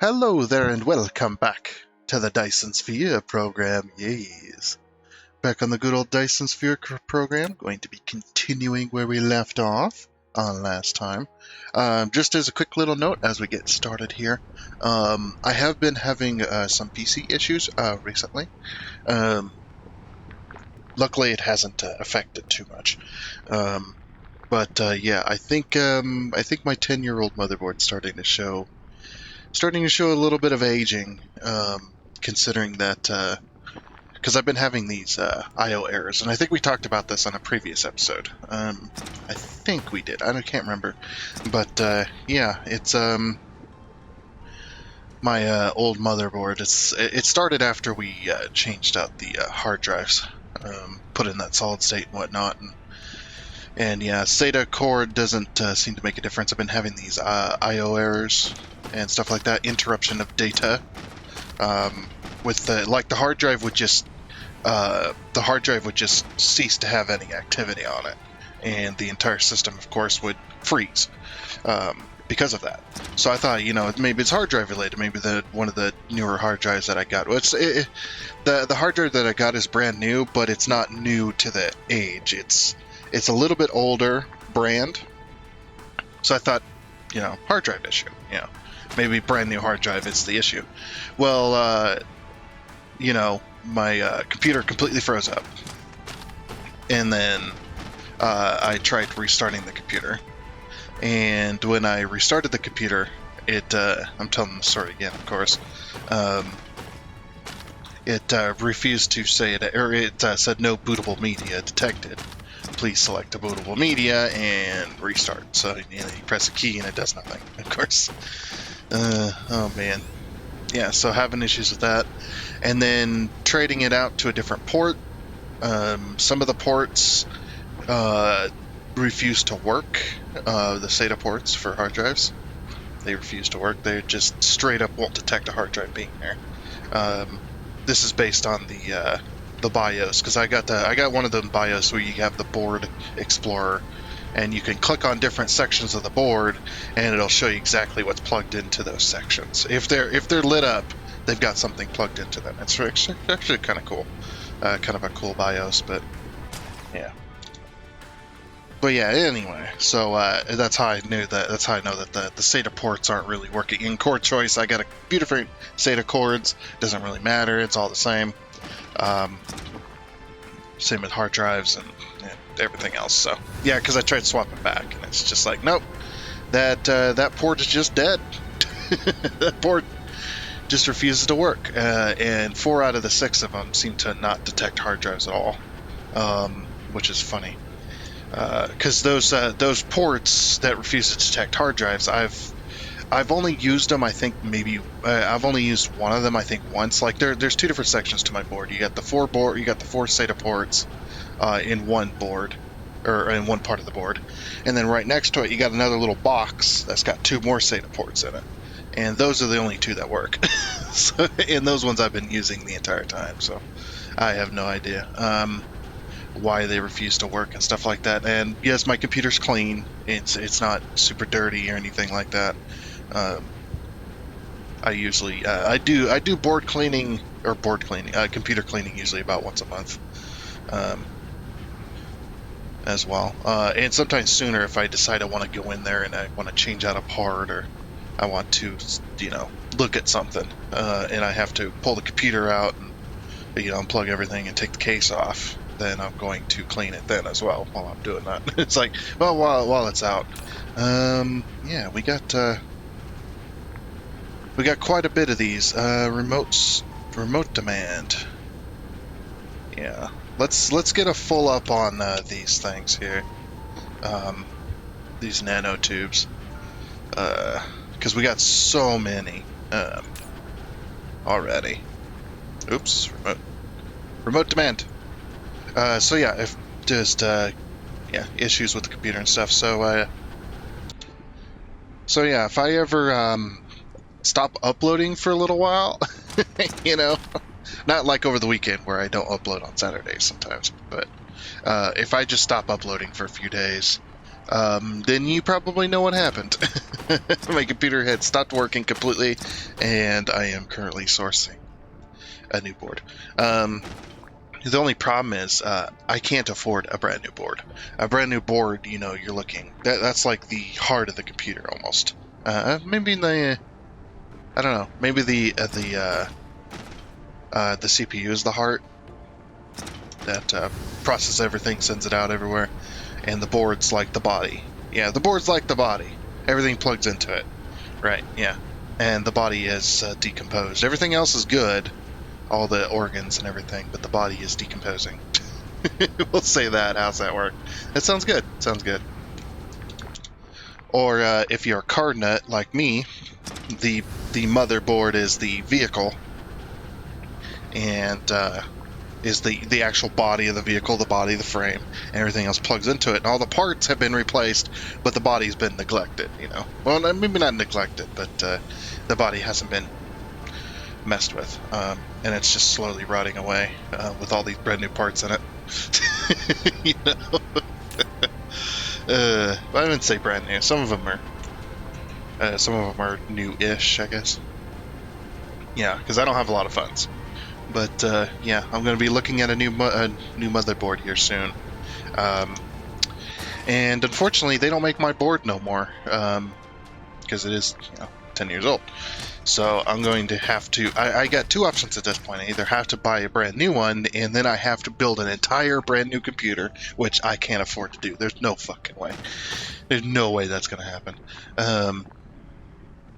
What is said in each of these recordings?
Hello there and welcome back to the Dyson Sphere Program, yes. Back on the good old Dyson Sphere Program, going to be continuing where we left off on last time. Just as a quick little note as we get started here, I have been having some PC issues recently. Luckily it hasn't affected too much. But yeah, I think my 10-year-old motherboard's starting to show a little bit of aging, considering that because I've been having these I/O errors, and I think we talked about this on a previous episode. I think we did. I can't remember, but yeah, it's my old motherboard. It started after we changed out the hard drives, put in that solid state and whatnot, and yeah, SATA cord doesn't seem to make a difference. I've been having these I/O errors and stuff like that, interruption of data. With the hard drive would just cease to have any activity on it, and the entire system, of course, would freeze because of that. So I thought, maybe it's hard drive related. Maybe one of the newer hard drives that I got. The hard drive that I got is brand new, but it's not new to the age. It's a little bit older brand. So I thought, hard drive issue. Maybe brand new hard drive is the issue. Well, my computer completely froze up, and then I tried restarting the computer, and when I restarted the computer, I'm telling the story again, of course, it refused to say it, or it said no bootable media detected. Please select a bootable media and restart. So you press a key and it does nothing, of course. Oh man. Yeah, so having issues with that, and then trading it out to a different port. Some of the ports refuse to work. The SATA ports for hard drives, they refuse to work. They just straight up won't detect a hard drive being there. This is based on the BIOS, because I got one of the BIOS where you have the board explorer, and you can click on different sections of the board, and it'll show you exactly what's plugged into those sections. If they're lit up, they've got something plugged into them. It's actually kind of cool, kind of a cool BIOS. But yeah. But yeah, anyway. So that's how I know that the SATA ports aren't really working. In core choice, I got a few different SATA cords. Doesn't really matter. It's all the same. Same with hard drives and everything else. So yeah, because I tried swapping back, and it's just like, nope, that port is just dead. That port just refuses to work, and 4 out of the 6 of them seem to not detect hard drives at all, which is funny, because those ports that refuse to detect hard drives, I've only used them. I think maybe I've only used one of them. I think once. Like there's 2 different sections to my board. You got the 4 SATA ports in one board, or in one part of the board, and then right next to it you got another little box that's got 2 more SATA ports in it, and those are the only 2 that work. So, and those ones I've been using the entire time. So I have no idea why they refuse to work and stuff like that. And yes, my computer's clean. It's not super dirty or anything like that. I usually I do board cleaning, computer cleaning, usually about once a month, as well, and sometimes sooner if I decide I want to go in there and I want to change out a part, or I want to look at something, and I have to pull the computer out and unplug everything and take the case off. Then I'm going to clean it then as well while I'm doing that. It's like, well, while it's out. Yeah, we got quite a bit of these remote demand. Yeah, let's get a full up on these things here. These nanotubes, because we got so many already. Oops, remote demand. So yeah, if just issues with the computer and stuff. So yeah, if I ever stop uploading for a little while, not like over the weekend where I don't upload on Saturdays sometimes, but if I just stop uploading for a few days, then you probably know what happened. My computer had stopped working completely, and I am currently sourcing a new board. The only problem is I can't afford a brand new board. A brand new board, you know, you're looking that's like the heart of the computer almost. Maybe I don't know. Maybe the CPU is the heart that processes everything, sends it out everywhere, and the board's like the body. Yeah, the board's like the body. Everything plugs into it. Right. Yeah, and the body is decomposed. Everything else is good, all the organs and everything, but the body is decomposing. We'll say that. How's that work? That sounds good. Sounds good. Or if you're a card nut like me, the motherboard is the vehicle, and is the actual body of the vehicle, the body, the frame, and everything else plugs into it. And all the parts have been replaced, but the body's been neglected. You know, well, maybe not neglected, but the body hasn't been messed with, and it's just slowly rotting away with all these brand new parts in it. You know, I wouldn't say brand new. Some of them are new-ish, I guess. Yeah, because I don't have a lot of funds. But yeah, I'm going to be looking at a new motherboard here soon. And unfortunately, they don't make my board no more because it is 10 years old. So I'm going to have to. I got two options at this point. I either have to buy a brand new one, and then I have to build an entire brand new computer, which I can't afford to do. There's no fucking way. There's no way that's going to happen.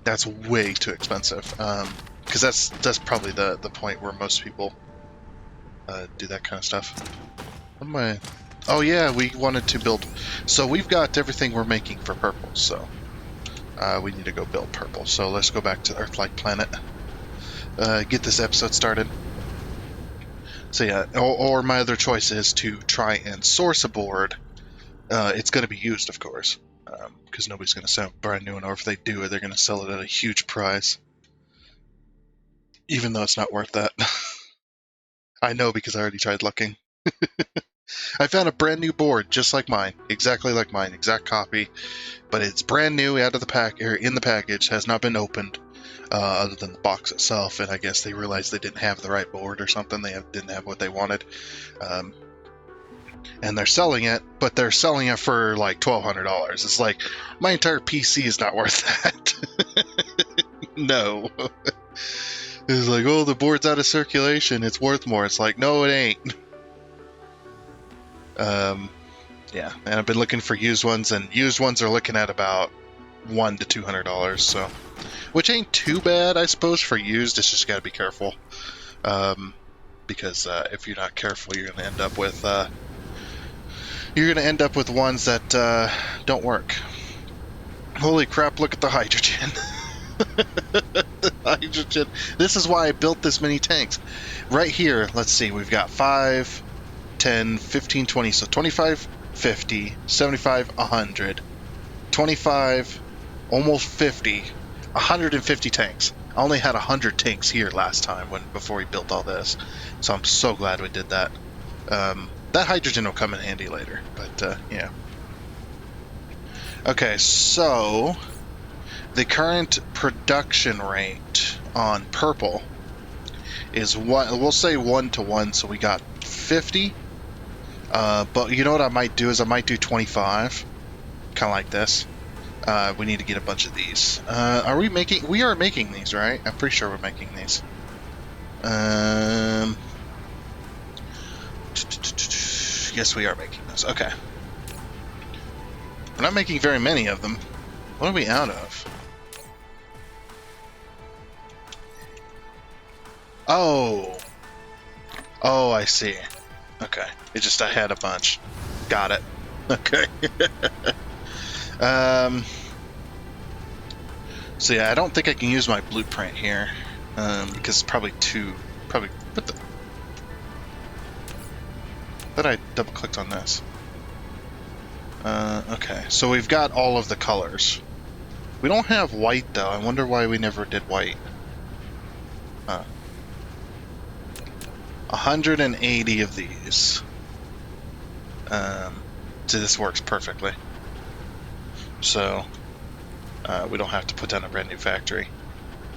That's way too expensive. Because that's probably the point where most people do that kind of stuff. What am I? Oh yeah, we wanted to build. So we've got everything we're making for purple. So we need to go build purple. So let's go back to Earth-like planet. Get this episode started. So yeah, or my other choice is to try and source a board. It's going to be used, of course, because nobody's going to sell a brand new one, or if they do, they're going to sell it at a huge price. Even though it's not worth that. I know because I already tried looking. I found a brand new board just like mine, exactly like mine, exact copy, but it's brand new out of the pack or in the package, has not been opened, other than the box itself. And I guess they realized they didn't have the right board or something. They didn't have what they wanted, and they're selling it, but they're selling it for like $1,200. It's like my entire PC is not worth that. No. It's like, oh, the board's out of circulation, it's worth more. It's like, no, it ain't. Yeah, and I've been looking for used ones, and used ones are looking at about $100 to $200, so, which ain't too bad, I suppose, for used. It's just got to be careful, because if you're not careful, you're going to end up with ones that don't work. Holy crap! Look at the hydrogen. The hydrogen. This is why I built this many tanks. Right here, let's see, we've got 5, 10, 15, 20, so 25, 50, 75, 100, 25, almost 50, 150 tanks. I only had 100 tanks here last time before we built all this, so I'm so glad we did that. That hydrogen will come in handy later, but yeah. Okay, so the current production rate on purple is we'll say 1 to 1, so we got 50. But you know what I might do is I might do 25, kind of like this. We need to get a bunch of these. We are making these, right? I'm pretty sure we're making these. Yes, we are making those. Okay. We're not making very many of them. What are we out of? Oh, I see. Okay, I had a bunch. Got it. Okay. So yeah, I don't think I can use my blueprint here, because it's probably what the? But I double clicked on this. Okay, so we've got all of the colors. We don't have white though. I wonder why we never did white. 180 of these. So this works perfectly. so we don't have to put down a brand new factory.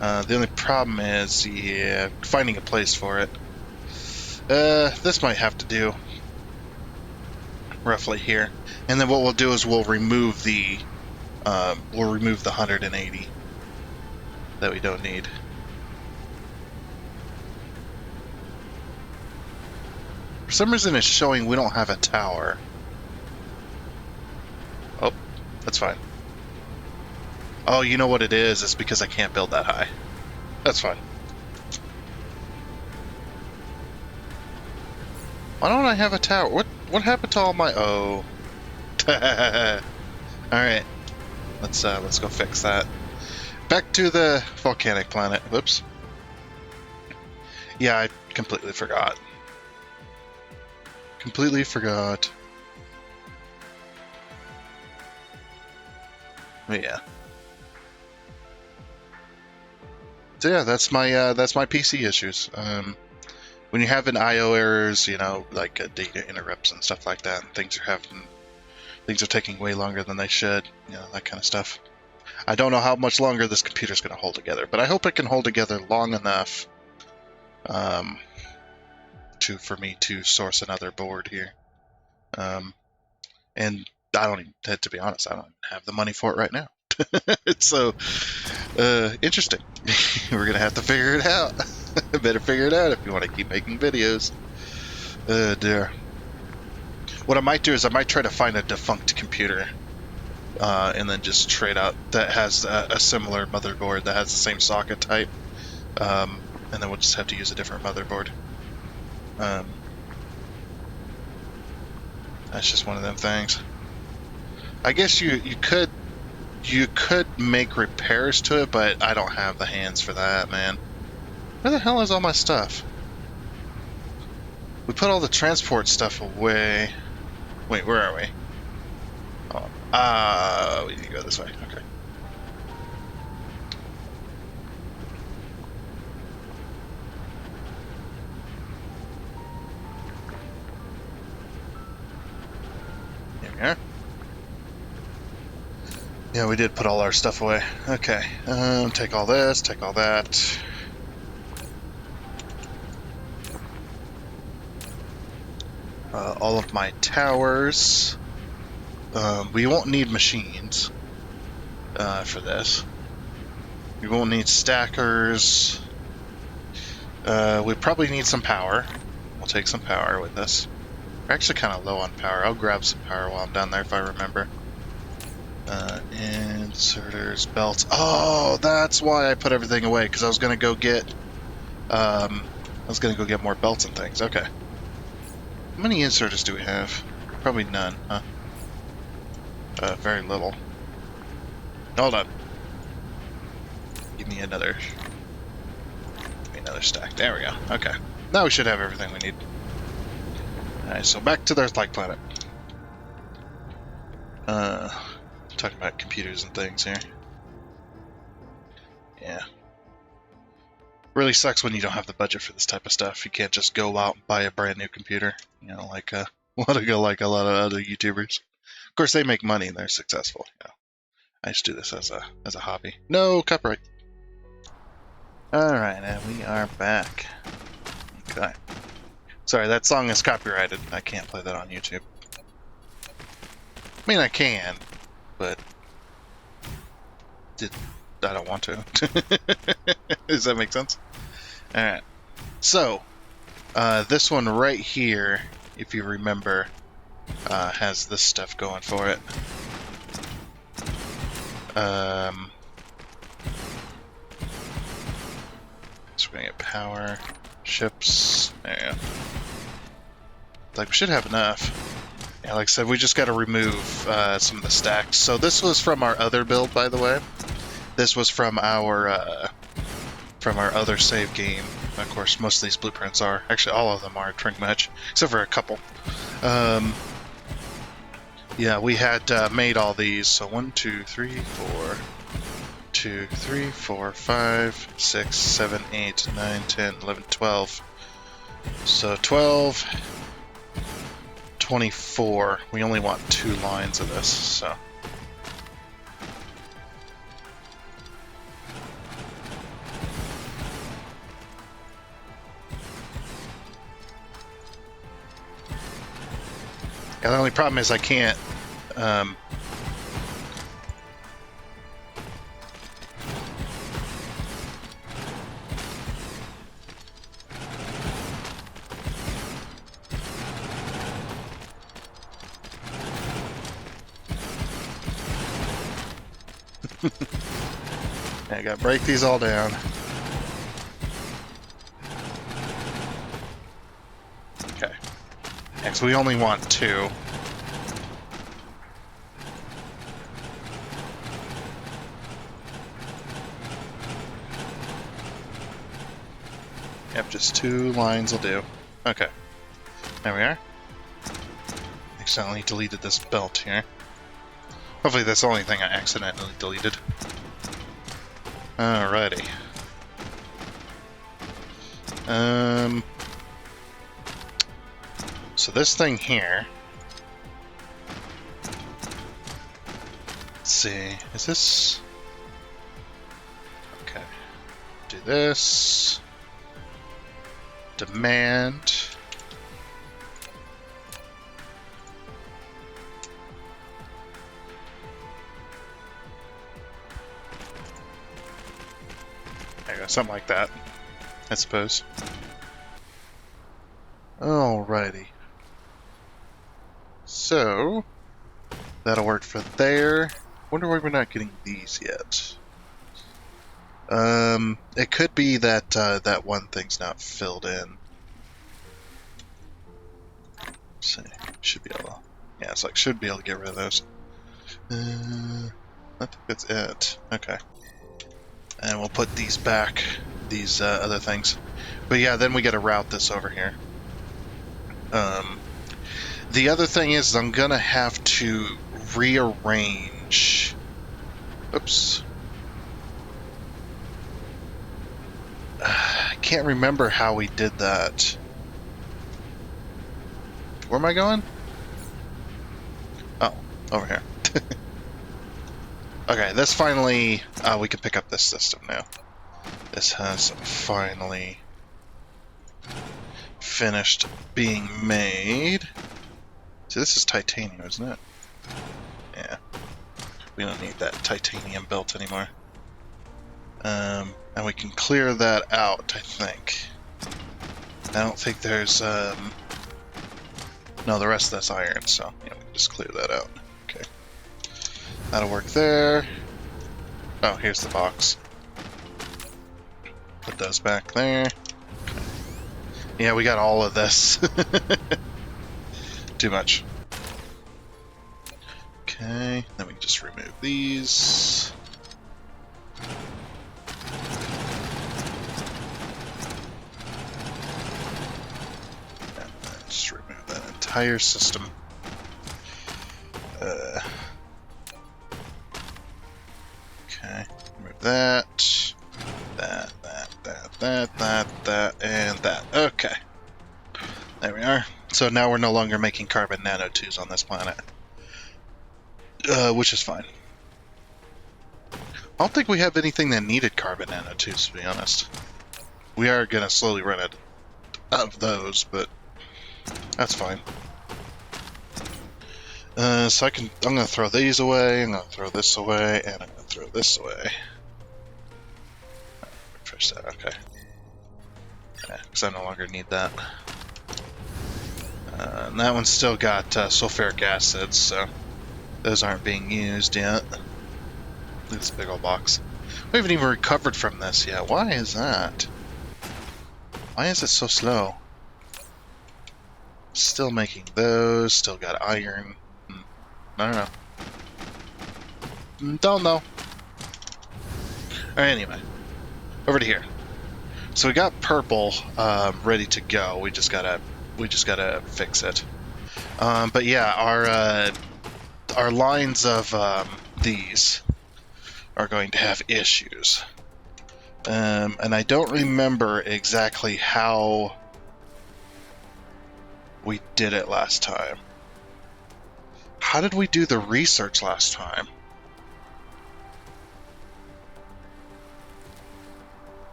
The only problem is, yeah, finding a place for it. This might have to do roughly here, and then what we'll do is we'll remove the 180 that we don't need. For some reason, it's showing we don't have a tower. Oh, that's fine. Oh, you know what it is? It's because I can't build that high. That's fine. Why don't I have a tower? What happened to all my... Oh. Alright. Let's go fix that. Back to the volcanic planet. Whoops. Yeah, I completely forgot. Completely forgot. But yeah. So yeah, that's my PC issues. When you have an I/O errors, you know, like data interrupts and stuff like that, and things are taking way longer than they should, you know, that kind of stuff. I don't know how much longer this computer's going to hold together, but I hope it can hold together long enough for me to source another board here. And I don't even, to be honest, I don't even have the money for it right now. So, interesting. We're going to have to figure it out. Better figure it out if you want to keep making videos. Dear. What I might do is I might try to find a defunct computer and then just trade out that has a similar motherboard that has the same socket type, and then we'll just have to use a different motherboard. That's just one of them things. I guess you could make repairs to it, but I don't have the hands for that, man. Where the hell is all my stuff? We put all the transport stuff away. Wait, where are we? Oh, we need to go this way. Okay. Here we are. Yeah, we did put all our stuff away. Okay. Take all this, take all that. All of my towers. We won't need machines for this. We won't need stackers. We probably need some power. We'll take some power with us. We're actually kind of low on power. I'll grab some power while I'm down there if I remember. Inserters, belts. Oh, that's why I put everything away, because I was gonna go get more belts and things. Okay. How many inserters do we have? Probably none, huh? Very little. Hold on. Give me another stack. There we go. Okay. Now we should have everything we need. Alright, so back to the Earth-like planet. Talking about computers and things here. Yeah. Really sucks when you don't have the budget for this type of stuff. You can't just go out and buy a brand new computer. You know, like a lot of other YouTubers. Of course, they make money and they're successful. You know, I just do this as a hobby. No copyright. All right, and we are back. Okay. Sorry, that song is copyrighted. I can't play that on YouTube. I mean, I can, but I don't want to. Does that make sense? Alright. So, this one right here, if you remember, has this stuff going for it. So we're gonna get power, ships, there you go. Like, we should have enough. Yeah, like I said, we just gotta remove some of the stacks. So this was from our other build, by the way. This was from our other save game. Of course, most of these blueprints are. Actually, all of them are, pretty much. Except for a couple. Yeah, we had made all these. So 1, 2, 3, 4... 2, 3, 4, 5, 6, 7, 8, 9, 10, 11, 12. So 12... 24. We only want 2 lines of this, so Yeah, the only problem is I can't. I gotta break these all down. Okay. Yeah, so we only want 2. Yep, just 2 lines will do. Okay. There we are. Accidentally deleted this belt here. Hopefully that's the only thing I accidentally deleted. Alrighty. So this thing here. Let's see. Is this... Okay. Do this. Demand. There you go, something like that, I suppose. Alrighty. So, that'll work for there. Wonder why we're not getting these yet. It could be that that one thing's not filled in. Let's see, should be able to. Yeah, it's like should be able to get rid of those. I think that's it. Okay. And we'll put these back, these other things. But yeah, then we gotta route this over here. The other thing is I'm gonna have to rearrange. Oops. I can't remember how we did that. Where am I going? Oh, over here. Okay, this finally, we can pick up this system now. This has finally finished being made. See, this is titanium, isn't it? Yeah. We don't need that titanium belt anymore. And we can clear that out, I think. I don't think there's, no, the rest of that's iron, so yeah, we can just clear that out. Okay. That'll work there. Oh, here's the box. Put those back there. Okay. Yeah, we got all of this. Too much. Okay, then we can just remove these. And then just remove that entire system. Okay, remove that. That, and that. Okay. There we are. So now we're no longer making carbon nanotubes on this planet. Which is fine. I don't think we have anything that needed carbon nanotubes, to be honest. We are going to slowly run out of those, but that's fine. So I'm going to throw these away, I'm going to throw this away, and I'm going to throw this away. Refresh that, okay. Because I no longer need that. And that one's still got sulfuric acid, so those aren't being used yet. Look at this big old box. We haven't even recovered from this yet. Why is that? Why is it so slow? Still making those, still got iron. I don't know. Don't know. Alright, anyway. Over to here. So we got purple ready to go. We just gotta fix it. But yeah, our lines of these are going to have issues. And I don't remember exactly how we did it last time. How did we do the research last time?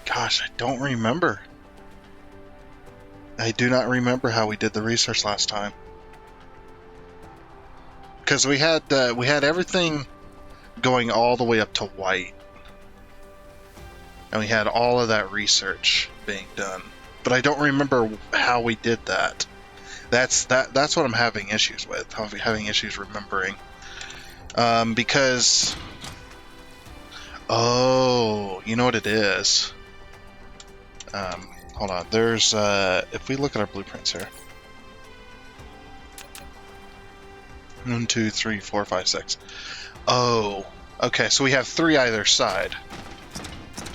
Gosh, I don't remember. I do not remember how we did the research last time. Because we had everything going all the way up to white. And we had all of that research being done. But I don't remember how we did that. That's what I'm having issues with. I'm having issues remembering. Because... Oh, you know what it is? Hold on. There's, if we look at our blueprints here. 1, 2, 3, 4, 5, 6. Oh, okay. So we have 3 either side.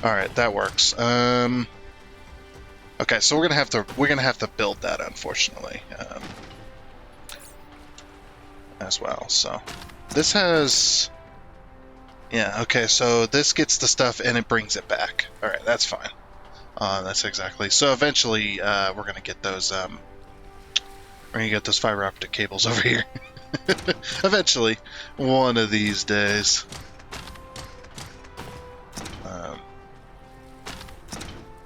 All right, that works. Okay, so we're gonna have to build that, unfortunately, as well. So this has, yeah. Okay, so this gets the stuff and it brings it back. All right, that's fine. That's exactly. So eventually, we're gonna get those. We're gonna get those fiber optic cables over here. Eventually, one of these days.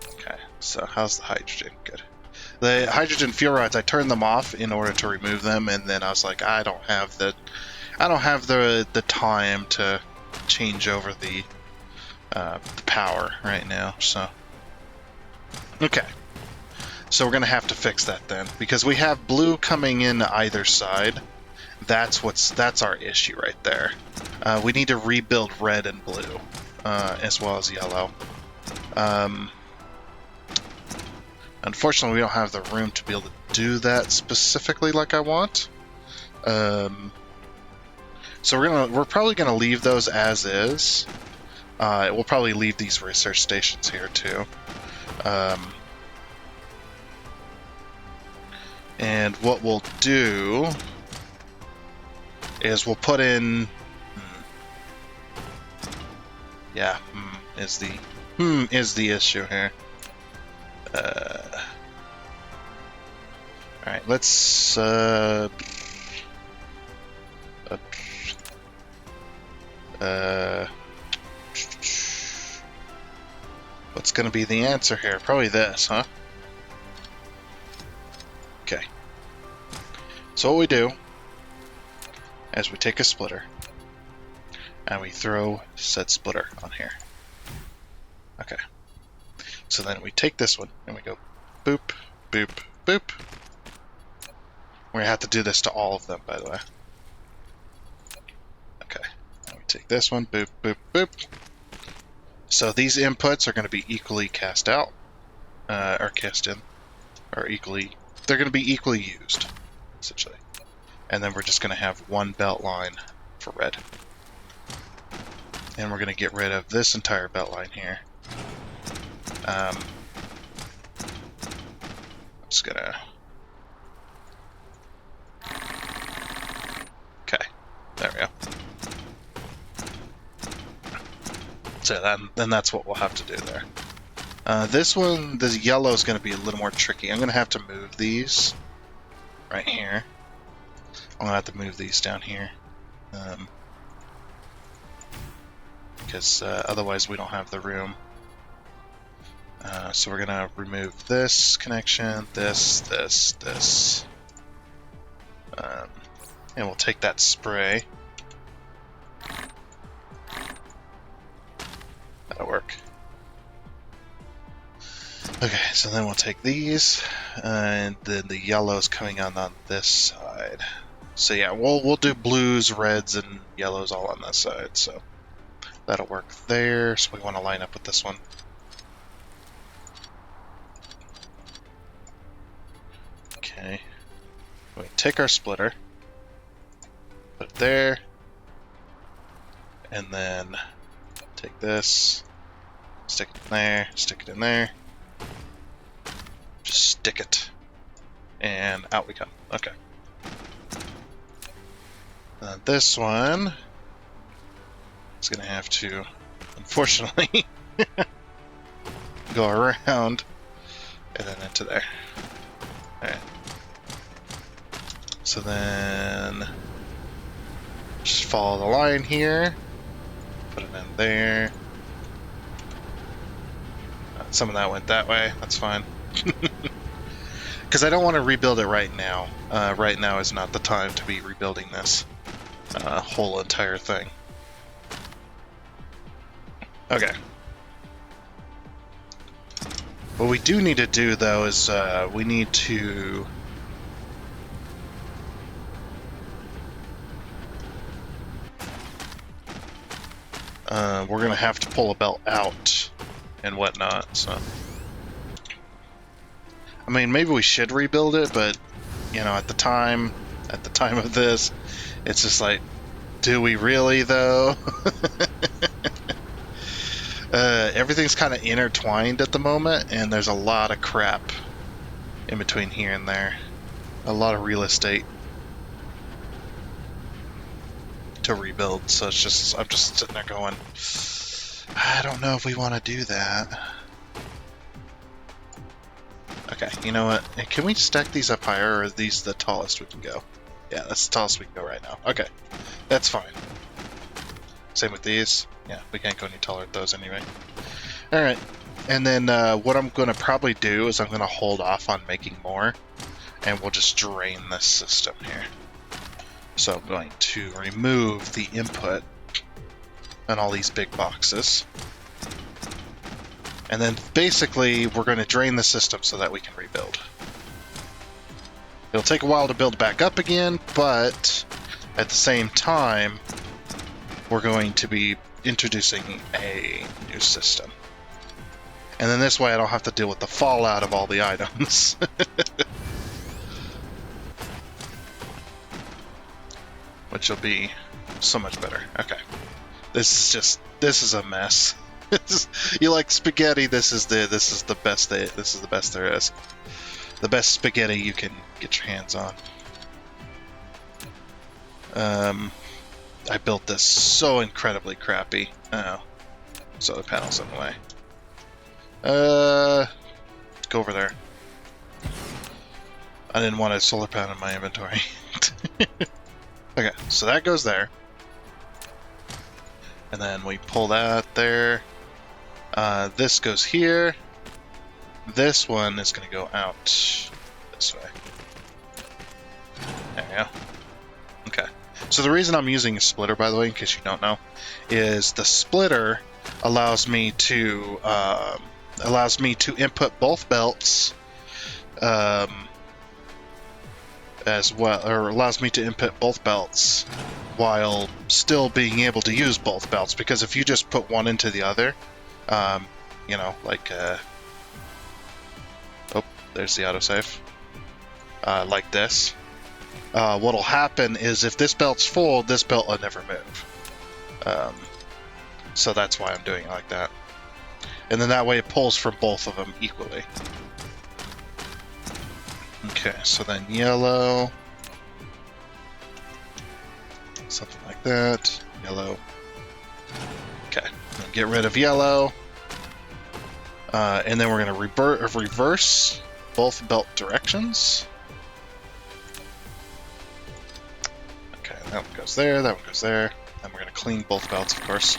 Okay, so how's the hydrogen? Good. The hydrogen fuel rods, I turned them off in order to remove them, and then I was like, I don't have the time to change over the power right now. So, okay. So we're gonna have to fix that then, because we have blue coming in either side. That's our issue right there. We need to rebuild red and blue, as well as yellow. Unfortunately, we don't have the room to be able to do that specifically like I want. So we're probably gonna leave those as is. We'll probably leave these research stations here too. And what we'll do is we'll put in... Yeah, is the issue here. Alright, let's... what's gonna be the answer here? Probably this, huh? Okay. So what we do is we take a splitter and we throw said splitter on here. Okay. So then we take this one and we go boop, boop, boop. We're gonna have to do this to all of them, by the way. Okay. And we take this one, boop, boop, boop. So these inputs are going to be equally cast out, or cast in, or equally, they're going to be equally used, essentially. And then we're just going to have one belt line for red. And we're going to get rid of this entire belt line here. I'm just going to... Okay, there we go. So then that's what we'll have to do there. This one, this yellow is going to be a little more tricky. I'm going to have to move these right here. I'm going to have to move these down here. Because otherwise we don't have the room. So we're going to remove this connection, this. And we'll take that spray. That'll work. Okay, so then we'll take these, and then the yellow's coming on this side. So yeah, we'll do blues, reds, and yellows all on this side. So that'll work there. So we want to line up with this one. Okay. We take our splitter, put it there, and then take this, stick it in there, stick it in there, just stick it, and out we come. Okay. This one is going to have to, unfortunately, go around and then into there. Alright. So then just follow the line here. Put it in there. Some of that went that way. That's fine. Because I don't want to rebuild it right now. Right now is not the time to be rebuilding this whole entire thing. Okay. What we do need to do, though, is we need to... we're going to have to pull a belt out and whatnot, so... I mean, maybe we should rebuild it, but, you know, at the time of this, it's just like, do we really, though? Everything's kind of intertwined at the moment, and there's a lot of crap in between here and there. A lot of real estate to rebuild, so it's just, I'm just sitting there going, I don't know if we want to do that. Okay, you know what? Can we stack these up higher, or are these the tallest we can go? Yeah, that's the tallest we can go right now. Okay, that's fine. Same with these. Yeah, we can't go any taller with those anyway. Alright, and then what I'm going to probably do is I'm going to hold off on making more, and we'll just drain this system here. So I'm going to remove the input on all these big boxes. And then basically we're going to drain the system so that we can rebuild. It'll take a while to build back up again, but at the same time, we're going to be introducing a new system. And then this way I don't have to deal with the fallout of all the items. Which will be so much better. Okay. This is a mess. You like spaghetti, this is the best there is. The best spaghetti you can get your hands on. I built this so incredibly crappy. Oh. Solar panels in the way. Go over there. I didn't want a solar panel in my inventory. Okay, so that goes there. And then we pull that there. This goes here. This one is going to go out this way. There we go. Okay. So the reason I'm using a splitter, by the way, in case you don't know, is the splitter allows me to input both belts as well, or allows me to input both belts while still being able to use both belts. Because if you just put one into the other, you know, like oh, there's the autosave. Like this. What'll happen is if this belt's full, this belt will never move. So that's why I'm doing it like that. And then that way it pulls from both of them equally. Okay, so then yellow. Something like that. Yellow. Okay, get rid of yellow. And then we're going to reverse both belt directions. Okay, that one goes there, that one goes there. And we're going to clean both belts, of course.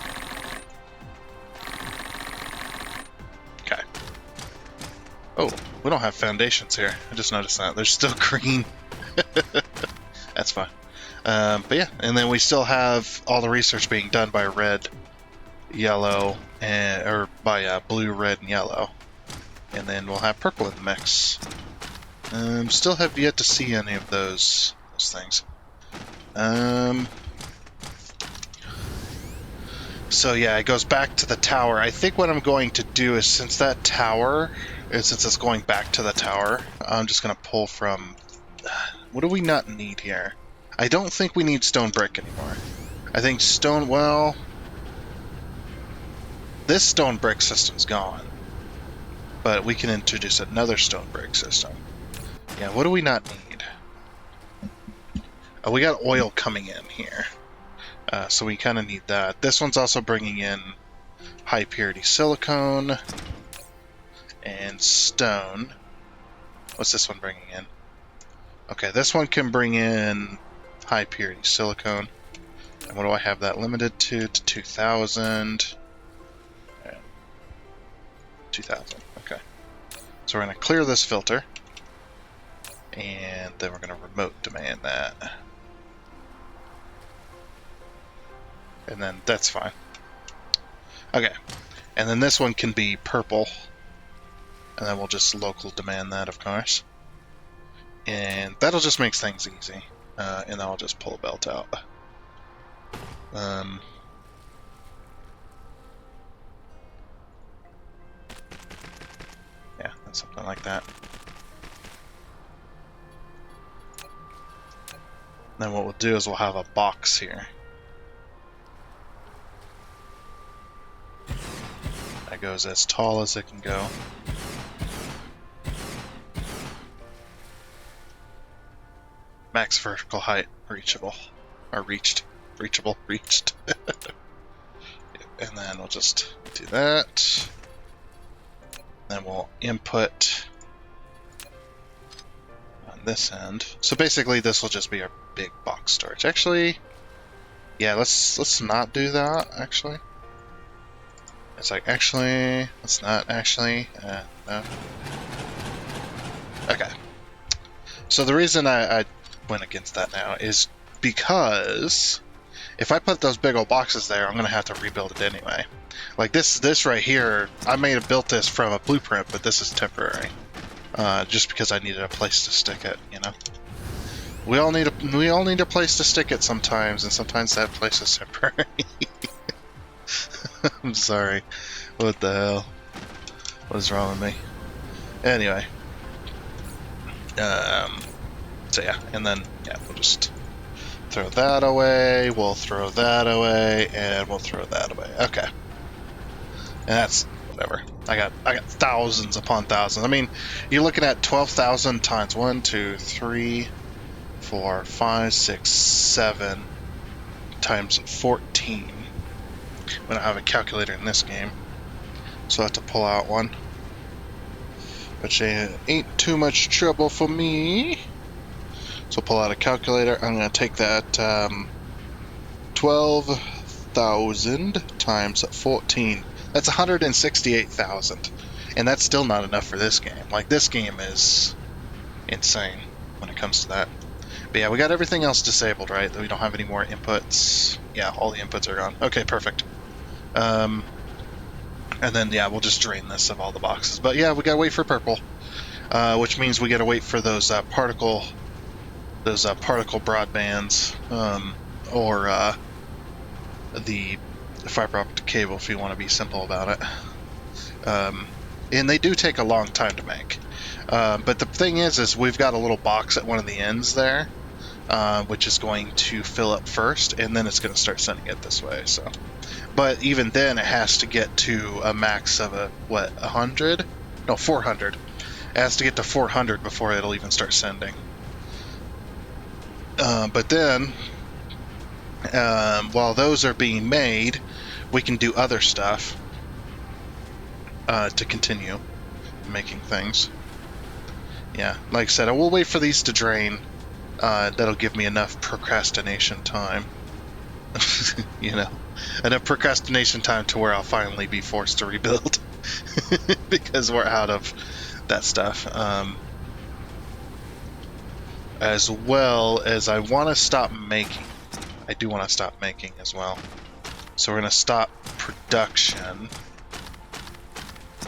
Okay. Oh, we don't have foundations here. I just noticed that. They're still green. That's fine. But yeah, and then we still have all the research being done by red, yellow, or by blue, red, and yellow. And then we'll have purple in the mix. Still have yet to see any of those things. So yeah, it goes back to the tower. I think what I'm going to do is, since it's going back to the tower, I'm just going to pull from... What do we not need here? I don't think we need stone brick anymore. I think stone... Well... This stone brick system's gone. But we can introduce another stone brick system. Yeah, what do we not need? Oh, we got oil coming in here. So we kind of need that. This one's also bringing in high purity silicone and stone. What's this one bringing in? Okay, this one can bring in high purity silicone. And what do I have that limited to? To 2,000. 2,000, okay. So we're going to clear this filter. And then we're going to remote demand that. And then that's fine. Okay. And then this one can be purple. And then we'll just local demand that, of course. And that'll just make things easy. And I'll just pull a belt out. Yeah, something like that. Then what we'll do is we'll have a box here. That goes as tall as it can go. Max vertical height reachable. Or reached. Reachable. Reached. And then we'll just do that. Then we'll input on this end. So basically this will just be our big box storage. Actually, yeah, let's not do that, actually. It's like, actually, let's not actually, no. Okay. So the reason I went against that now is because if I put those big old boxes there, I'm going to have to rebuild it anyway. Like this right here, I may have built this from a blueprint, but this is temporary. Just because I needed a place to stick it, you know. We all need a place to stick it sometimes, and sometimes that place is temporary. I'm sorry. What the hell? What is wrong with me? Anyway. So yeah, and then yeah, we'll just throw that away, we'll throw that away, and we'll throw that away. Okay. And that's whatever. I got thousands upon thousands. I mean, you're looking at 12,000 times 1, 2, 3, 4, 5, 6, 7 times 14. We don't have a calculator in this game, so I have to pull out one. Which ain't too much trouble for me. So pull out a calculator. I'm going to take that 12,000 times 14. That's 168,000. And that's still not enough for this game. Like, this game is insane when it comes to that. But yeah, we got everything else disabled, right? We don't have any more inputs. Yeah, all the inputs are gone. Okay, perfect. And then, yeah, we'll just drain this of all the boxes. But yeah, we gotta wait for purple. Which means we gotta wait for those particle broadbands, or the fiber optic cable, if you want to be simple about it. And they do take a long time to make. But the thing is we've got a little box at one of the ends there, which is going to fill up first, and then it's going to start sending it this way. So, but even then, it has to get to a max of 100? No, 400. It has to get to 400 before it'll even start sending. But then, while those are being made, we can do other stuff to continue making things. Yeah, like I said, I will wait for these to drain. That'll give me enough procrastination time. You know, enough procrastination time to where I'll finally be forced to rebuild. Because we're out of that stuff. As well as I want to stop making. I do want to stop making as well. So we're going to stop production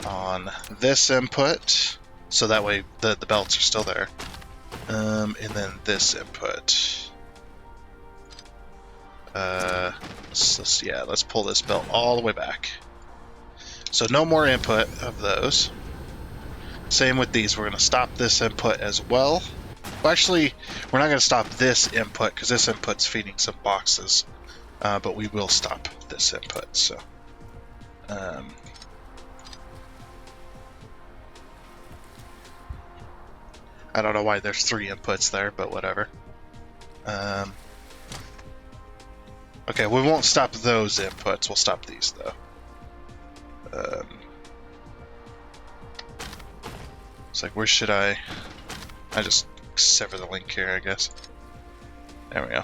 on this input. So that way the belts are still there. And then this input. Let's pull this belt all the way back. So no more input of those. Same with these. We're going to stop this input as well. Well, actually, we're not going to stop this input because this input's feeding some boxes. But we will stop this input. So, I don't know why there's 3 inputs there, but whatever. Okay, we won't stop those inputs. We'll stop these, though. It's like, where should I just sever the link here, I guess. There we go.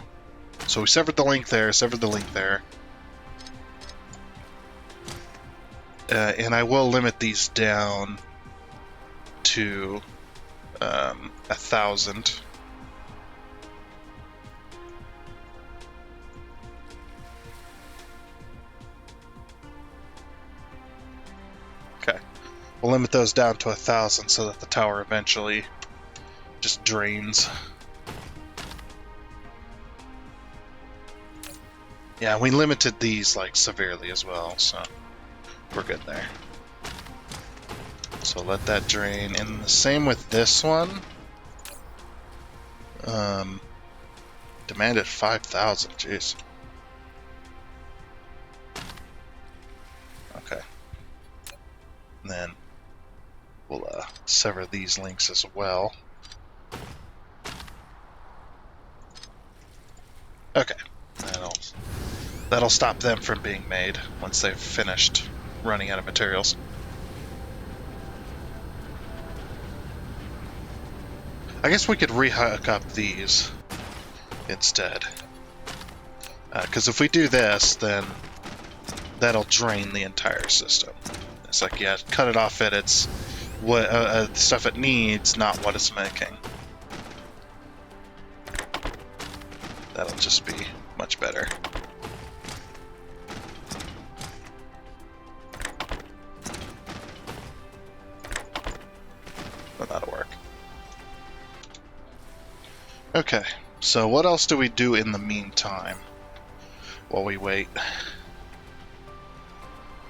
So we severed the link there, severed the link there. And I will limit these down to 1,000. Okay, we'll limit those down to 1,000 so that the tower eventually just drains. Yeah, we limited these like severely as well, so we're good there. So let that drain, and the same with this one. Demanded 5,000. Jeez. Okay. And then we'll sever these links as well. Okay. That'll stop them from being made once they've finished running out of materials. I guess we could rehook up these instead. Because if we do this, then that'll drain the entire system. It's like, yeah, cut it off at its what stuff it needs, not what it's making. That'll just be much better. But that'll work. Okay, so what else do we do in the meantime while we wait?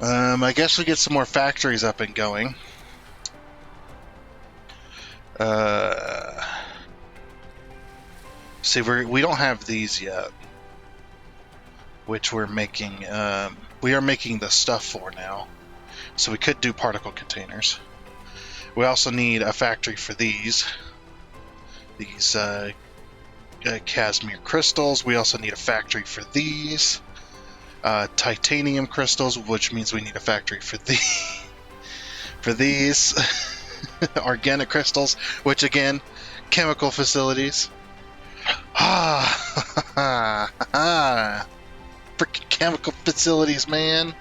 I guess we get some more factories up and going. See, we don't have these yet, which we're making. We are making the stuff for now, so we could do particle containers. We also need a factory for these Casimir crystals. We also need a factory for these titanium crystals, which means we need a factory for these organic crystals, which again, chemical facilities. Freaking chemical facilities, man.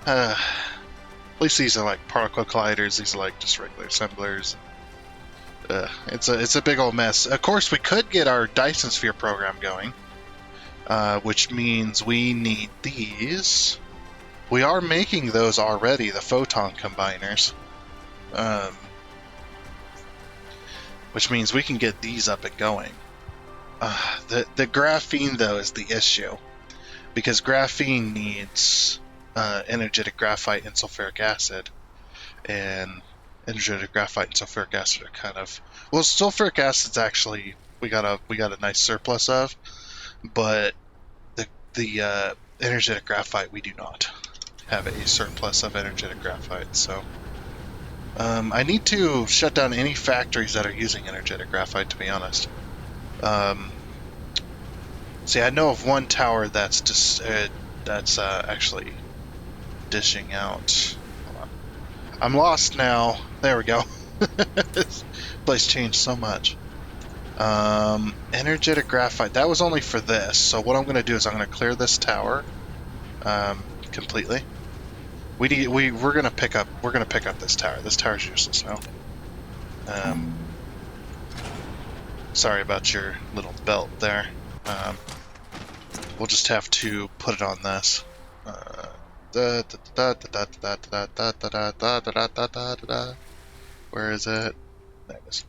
At least these are like particle colliders. These are like just regular assemblers. It's a big old mess. Of course, we could get our Dyson Sphere program going, which means we need these. We are making those already, the photon combiners, which means we can get these up and going. The graphene, though, is the issue, because graphene needs energetic graphite and sulfuric acid, and energetic graphite and sulfuric acid are kind of, well, sulfuric acid's actually we got a nice surplus of, but the energetic graphite, we do not have a surplus of energetic graphite. So I need to shut down any factories that are using energetic graphite, to be honest. See, I know of one tower that's just actually dishing out. Hold on. I'm lost now. There we go. This place changed so much. Energetic graphite. That was only for this. So what I'm going to do is I'm going to clear this tower completely. We're going to pick up this tower. This tower's useless now. Sorry about your little belt there. We'll just have to put it on this. Where is it? There it is.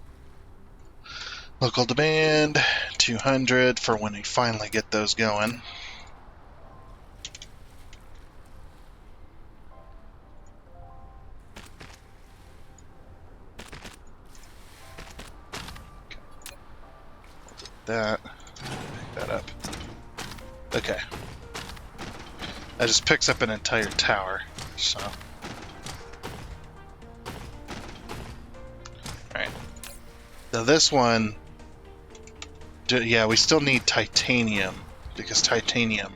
Local demand 200 for when we finally get those going. That, pick that up. Okay. That just picks up an entire tower, so. Alright. Now this one, yeah, we still need titanium, because titanium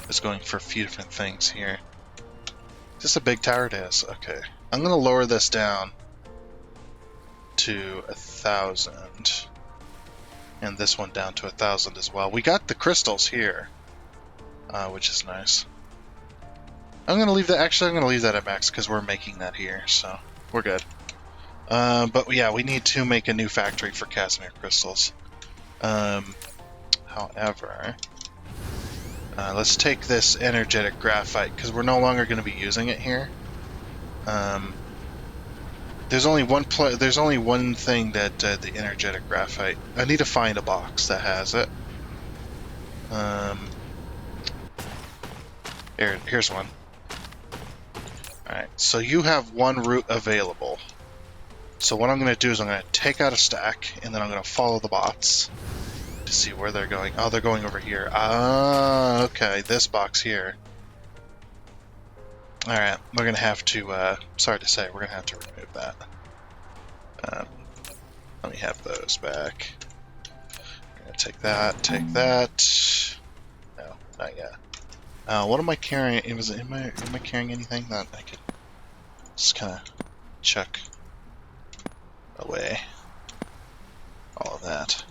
is going for a few different things here. Is this a big tower? It is. Okay. I'm going to lower this down to 1,000. And this one down to 1,000 as well. We got the crystals here, which is nice. I'm gonna leave that. Actually, I'm gonna leave that at max because we're making that here, so we're good. But yeah, we need to make a new factory for Casimir crystals. However, let's take this energetic graphite because we're no longer going to be using it here. There's only one thing that the energetic graphite. I need to find a box that has it. Here's one. Alright, so you have one route available. So what I'm going to do is I'm going to take out a stack, and then I'm going to follow the bots to see where they're going. Oh, they're going over here. Ah, okay, this box here. Alright, we're going to have to, sorry to say, we're going to have to remove that. Let me have those back. I'm going to take that. No, not yet. What am I carrying? Am I carrying anything that I could just kind of chuck away? All of that.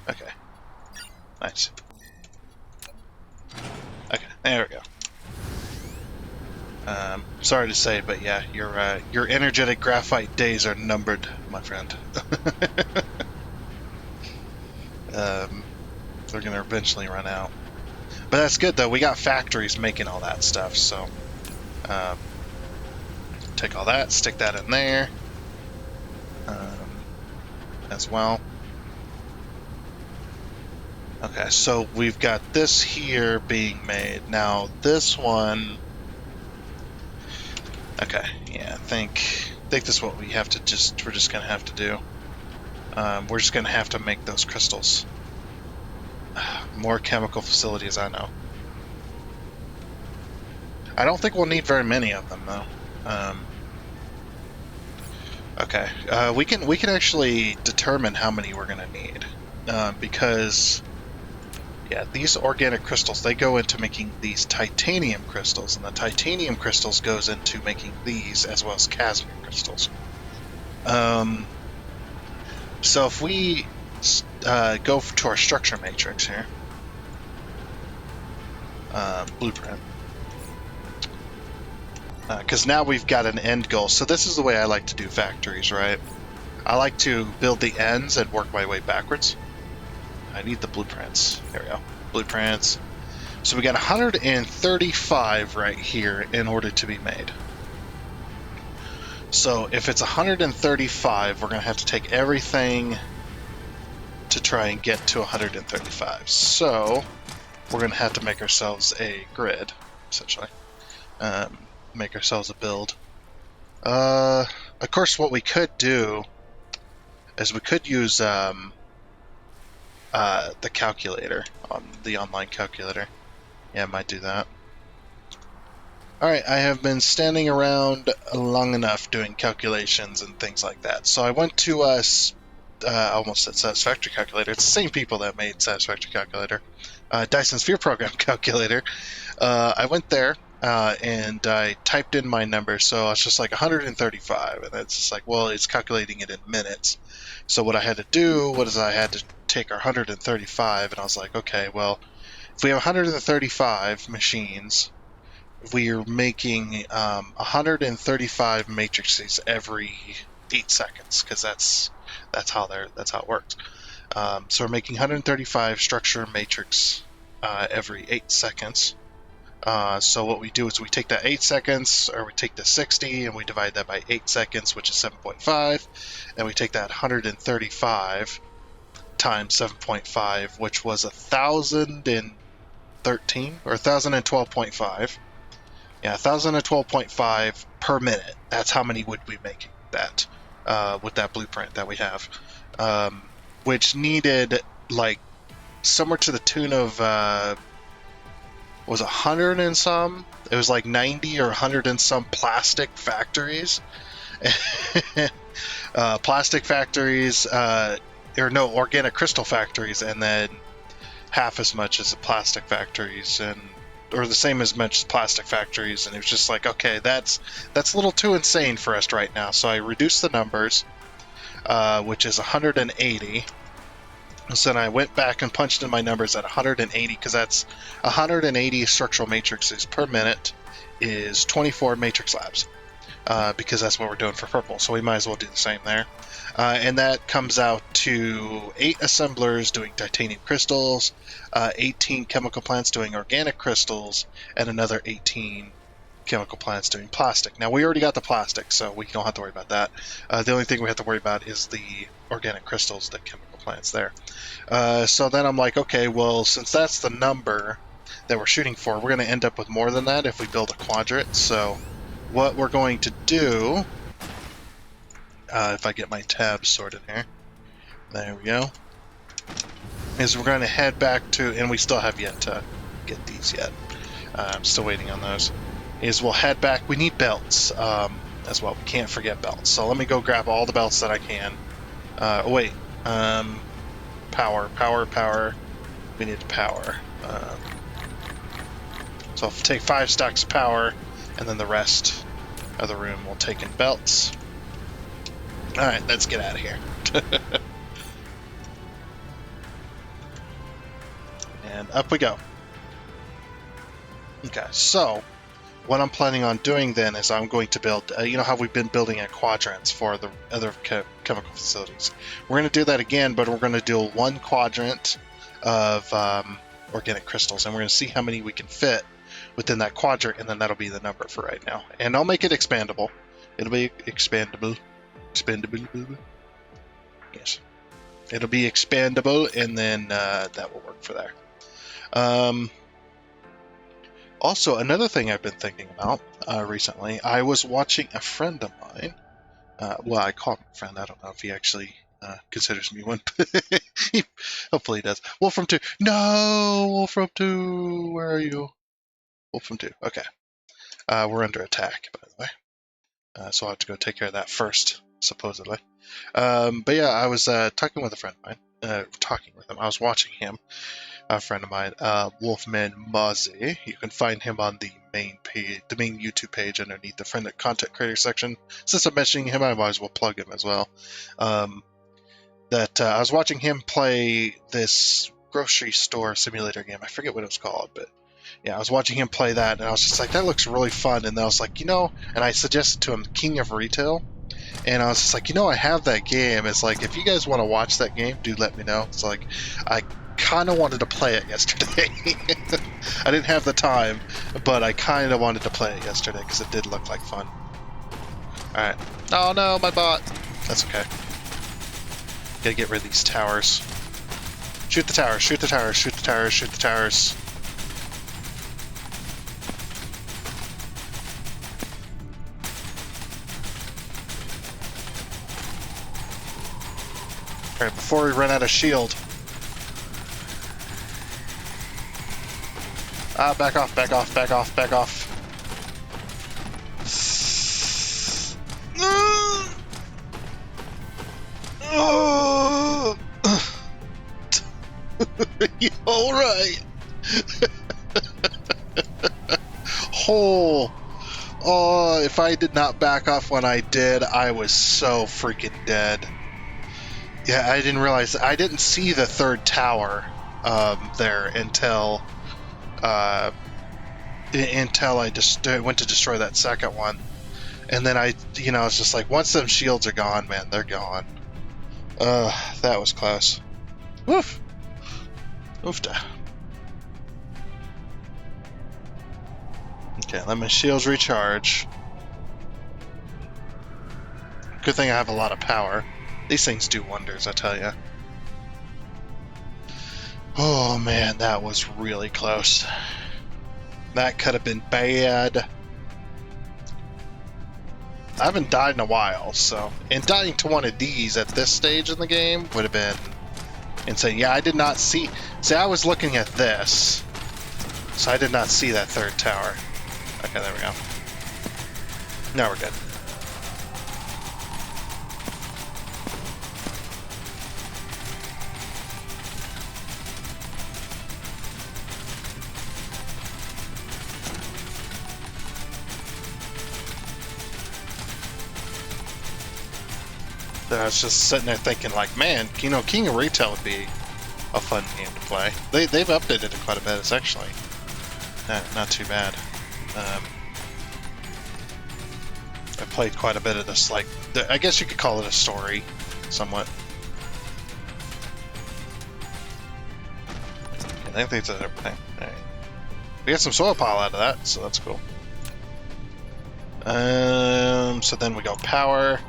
Okay. Nice. Okay, there we go. Sorry to say, but yeah, your energetic graphite days are numbered, my friend. They're gonna eventually run out. But that's good though, we got factories making all that stuff, so take all that, stick that in there as well. Okay, so we've got this here being made. Now this one, okay, yeah, I think this is what we're just gonna have to do. We're just gonna have to make those crystals. More chemical facilities, I know. I don't think we'll need very many of them though. Okay, we can actually determine how many we're gonna need, because yeah, these organic crystals, they go into making these titanium crystals, and the titanium crystals goes into making these as well as Casimir crystals. So if we go to our structure matrix here, blueprint, because now we've got an end goal. So this is the way I like to do factories, right? I like to build the ends and work my way backwards. I need the blueprints. There we go. Blueprints. So we got 135 right here in order to be made. So if it's 135, we're going to have to take everything to try and get to 135. So we're going to have to make ourselves a grid, essentially. Make ourselves a build. Of course, what we could do is we could use the calculator, on the online calculator. Yeah, I might do that. Alright, I have been standing around long enough doing calculations and things like that. So I went to, I almost said Satisfactory Calculator. It's the same people that made Satisfactory Calculator. Dyson Sphere Program Calculator. I went there, and I typed in my number. So I was just like 135, and it's just like, well, it's calculating it in minutes. So what I had to do was I had to take our 135, and I was like, okay, well, if we have 135 machines, we're making 135 matrices every 8 seconds, because that's how it works. So we're making 135 structure matrix every 8 seconds. So what we do is we take that 8 seconds, or we take the 60 and we divide that by 8 seconds, which is 7.5, and we take that 135 times 7.5, which was 1,013 or 1,012.5. Yeah, 1,012.5 per minute. That's how many would we make that with that blueprint that we have, which needed like somewhere to the tune of was 100 and some. It was like 90 or 100 and some plastic factories. Plastic factories, or no, organic crystal factories, and then half as much as the plastic factories, or the same as much as plastic factories. And it was just like, okay, that's a little too insane for us right now. So I reduced the numbers, which is 180. So then I went back and punched in my numbers at 180, because that's 180 structural matrices per minute is 24 matrix labs. because that's what we're doing for purple. So we might as well do the same there. And that comes out to 8 assemblers doing titanium crystals, 18 chemical plants doing organic crystals, and another 18 chemical plants doing plastic. Now, we already got the plastic, so we don't have to worry about that. The only thing we have to worry about is the organic crystals, the chemical plants there. So then I'm like, okay, well, since that's the number that we're shooting for, we're going to end up with more than that if we build a quadrant. So what we're going to do, if I get my tabs sorted here, there we go, is we're going to head back to, and we still have yet to get these yet. I'm still waiting on those. Is we'll head back. We need belts as well. We can't forget belts. So let me go grab all the belts that I can. Wait. Power. We need power. So I'll take 5 stacks of power, and then the rest of the room will take in belts. Alright, let's get out of here. And up we go. Okay, so what I'm planning on doing then is I'm going to build, you know how we've been building at quadrants for the other chemical facilities. We're going to do that again, but we're going to do 1 quadrant of organic crystals, and we're going to see how many we can fit within that quadrant, and then that'll be the number for right now. And I'll make it expandable. It'll be expandable. Yes. It'll be expandable, and then that will work for there. Also, another thing I've been thinking about recently, I was watching a friend of mine. Well, I call him a friend. I don't know if he actually considers me one. Hopefully he does. Wolfram 2. No! Wolfram 2! Where are you? Wolfram 2. Okay. We're under attack, by the way. So I'll have to go take care of that first, supposedly. But yeah, I was talking with a friend of mine. Talking with him. I was watching him. A friend of mine, Wolfman Mozzie. You can find him on the main page, the main YouTube page underneath the friend content creator section. Since I'm mentioning him, I might as well plug him as well. I was watching him play this grocery store simulator game. I forget what it was called, but yeah, I was watching him play that, and I was just like, that looks really fun. And then I was like, and I suggested to him King of Retail. And I was just like, I have that game. It's like, if you guys want to watch that game, do let me know. It's like, I kind of wanted to play it yesterday. I didn't have the time, but I kind of wanted to play it yesterday because it did look like fun. Alright. Oh no, my bot! That's okay. Gotta get rid of these towers. Shoot the towers, shoot the towers, shoot the towers, shoot the towers. Alright, before we run out of shield. Back off, back off, back off, back off. You alright? Oh, if I did not back off when I did, I was so freaking dead. Yeah, I didn't realize, I didn't see the 3rd tower there until I just went to destroy that 2nd one. And then I was just like, once them shields are gone, man, they're gone. That was close. Woof. Oofta. Okay, let my shields recharge. Good thing I have a lot of power. These things do wonders, I tell you. Oh man, that was really close. That could have been bad. I haven't died in a while, so... And dying to one of these at this stage in the game would have been insane. Yeah, I did not see... See, I was looking at this, so I did not see that 3rd tower. Okay, there we go. Now we're good. I was just sitting there thinking, like, man, King of Retail would be a fun game to play. They've updated it quite a bit. It's actually not too bad. I played quite a bit of this, like, I guess you could call it a story, somewhat. Okay, I think that's everything. Alright. We got some soil pile out of that, so that's cool. So then we go power.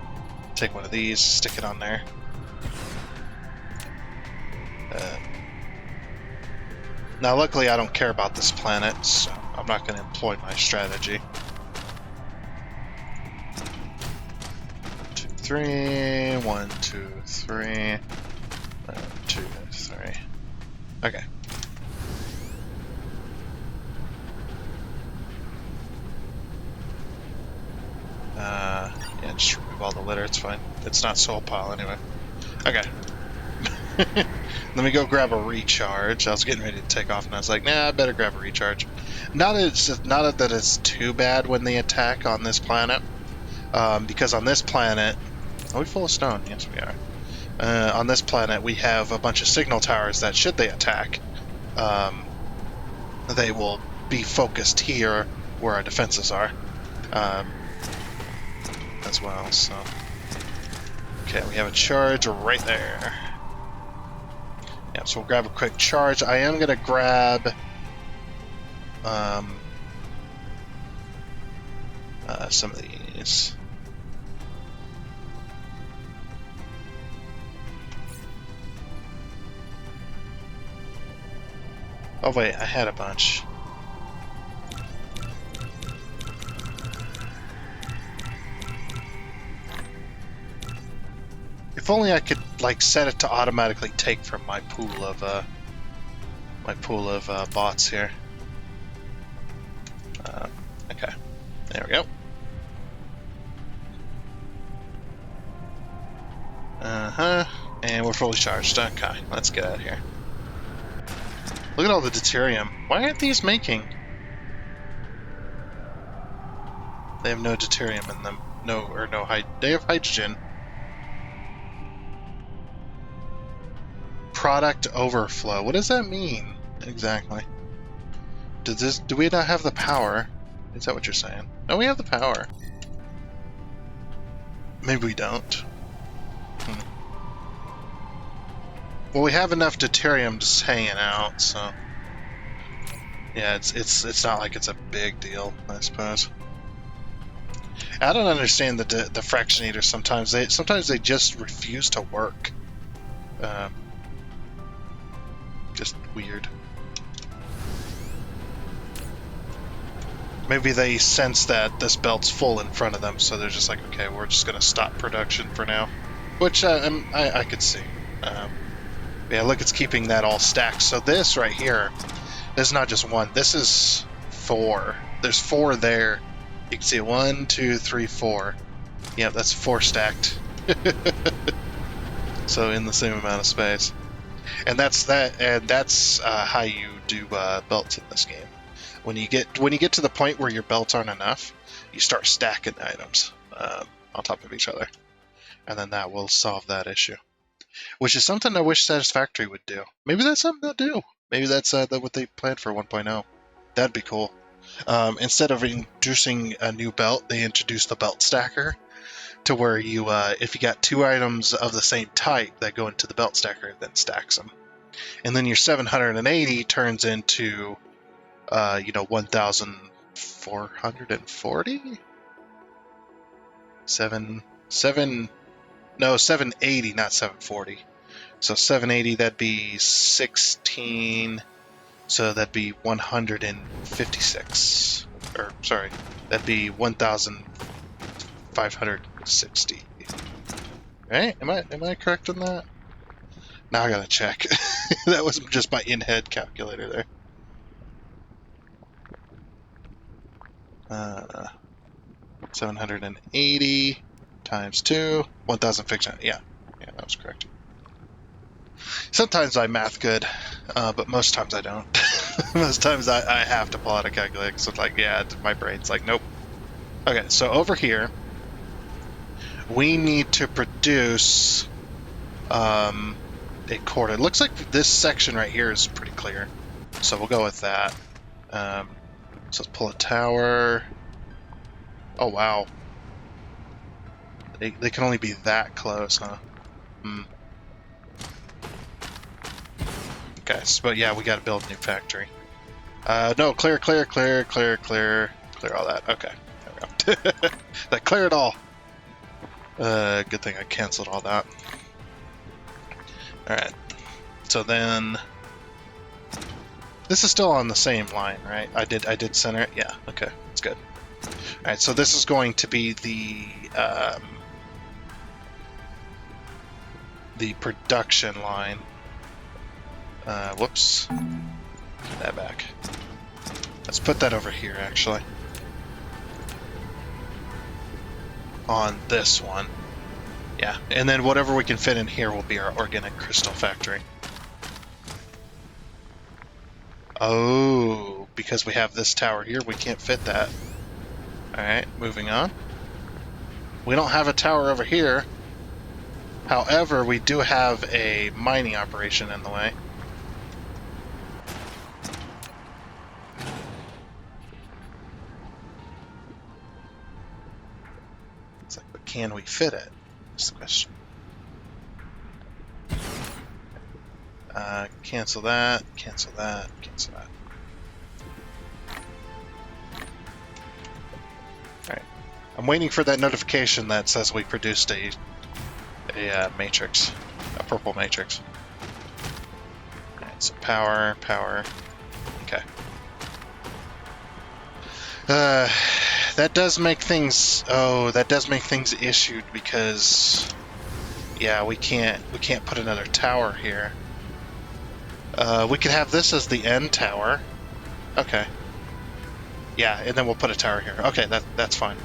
Take one of these, stick it on there. Now, luckily, I don't care about this planet, so I'm not going to employ my strategy. 2, 3. 1, 2, 3. 1, 2, 3. Okay. Yeah, just remove all the litter, it's fine. It's not soil pile anyway. Okay. Let me go grab a recharge. I was getting ready to take off and I was like, nah, I better grab a recharge. Not that it's too bad when they attack on this planet. Because on this planet... Are we full of stone? Yes, we are. On this planet, we have a bunch of signal towers that, should they attack, they will be focused here where our defenses are. As well, so... Okay, we have a charge right there. Yeah, so we'll grab a quick charge. I am going to grab... some of these. Oh wait, I had a bunch. If only I could, like, set it to automatically take from my pool of bots here. Okay, there we go. And we're fully charged. Okay, let's get out of here. Look at all the deuterium. Why aren't these making? They have no deuterium in them. They have hydrogen. Product overflow. What does that mean exactly? Do we not have the power? Is that what you're saying? No, we have the power. Maybe we don't. Well, we have enough deuterium just hanging out, so yeah, it's not like it's a big deal, I suppose. I don't understand the fractionators. Sometimes they just refuse to work. Just weird. Maybe they sense that this belt's full in front of them, so they're just like, okay, we're just gonna stop production for now, which I could see. Yeah, look, it's keeping that all stacked. So this right here, this is not just one. This is 4. There's 4 there. You can see 1, 2, 3, 4. Yeah, that's 4 stacked. So in the same amount of space. And that's how you do belts in this game. When you get to the point where your belts aren't enough, you start stacking items on top of each other, and then that will solve that issue. Which is something I wish Satisfactory would do. Maybe that's something they'll do. Maybe that's what they planned for 1.0. That'd be cool. Instead of introducing a new belt, they introduced the belt stacker, to where you, if you got 2 items of the same type that go into the belt stacker, then stacks them. And then your 780 turns into, 1,440? 780, not 740. So 780, that'd be 16, so that'd be 156. Or, sorry, that'd be 1,560. Right? Am I correct on that? Now I gotta check. That was just my in-head calculator there. 780 times 2, 1,600. Yeah, that was correct. Sometimes I math good, but most times I don't. Most times I have to pull out a calculator because it's like, yeah, my brain's like, nope. Okay, so over here, we need to produce a quarter. It looks like this section right here is pretty clear, so we'll go with that. So let's pull a tower. Oh, wow. They can only be that close, huh? Hmm. Okay, so, but yeah, we gotta build a new factory. No, clear all that. Okay, there we go. That cleared all. Good thing I canceled all that. Alright, so then... This is still on the same line, right? I did center it? Yeah, okay, that's good. Alright, so this is going to be the production line. Whoops. Put that back. Let's put that over here, actually. On this one. Yeah, and then whatever we can fit in here will be our organic crystal factory. Oh, because we have this tower here, we can't fit that. Alright, moving on. We don't have a tower over here. However, we do have a mining operation in the way. It's like, but can we fit it? That's the question. Cancel that, cancel that, cancel that. Alright. I'm waiting for that notification that says we produced a matrix. A purple matrix. Alright, so power. Okay. That does make things... Oh, that does make things issued because... Yeah, we can't put another tower here. We could have this as the end tower. Okay. Yeah, and then we'll put a tower here. Okay, that's fine.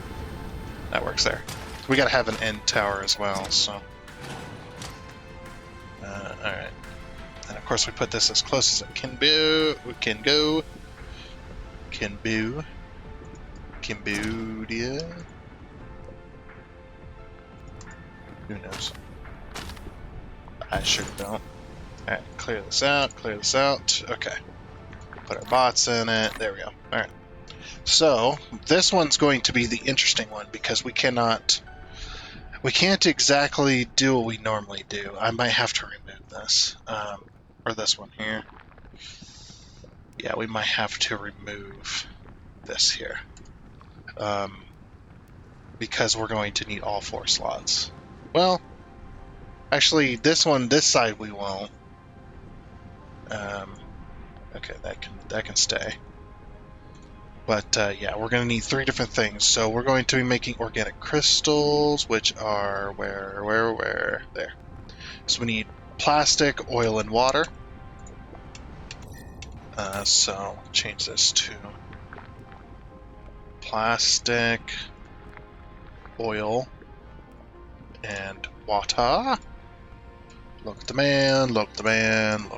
That works there. We gotta have an end tower as well, so... Alright. And of course we put this as close as it can be. Cambodia? Who knows? I sure don't. Alright, clear this out, Okay. Put our bots in it. There we go. Alright. So, this one's going to be the interesting one because we can't exactly do what we normally do. I might have to remove this. Or this one here. Yeah, we might have to remove this here. Because we're going to need all 4 slots. Well, actually, this side we won't. Okay, that can stay. But yeah, we're going to need 3 different things. So we're going to be making organic crystals, which are where? There. So we need plastic, oil, and water. So change this to plastic, oil, and water. Local demand, remote demand.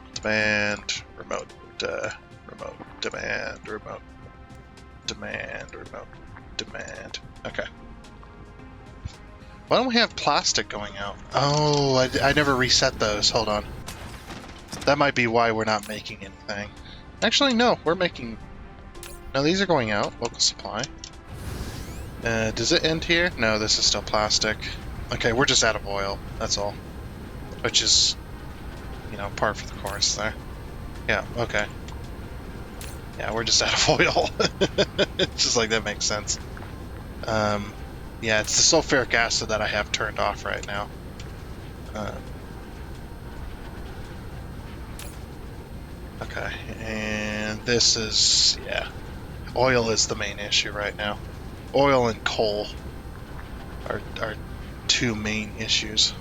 Okay. Why don't we have plastic going out? Oh, I never reset those. Hold on. That might be why we're not making anything. Actually, no, we're making... No, these are going out. Local supply. Does it end here? No, this is still plastic. Okay, we're just out of oil. That's all. Which is, par for the course there. Yeah, okay. Yeah, we're just out of oil. It's just like, that makes sense. Yeah, it's the sulfuric acid that I have turned off right now. Okay, and this is, yeah. Oil is the main issue right now. Oil and coal are 2 main issues.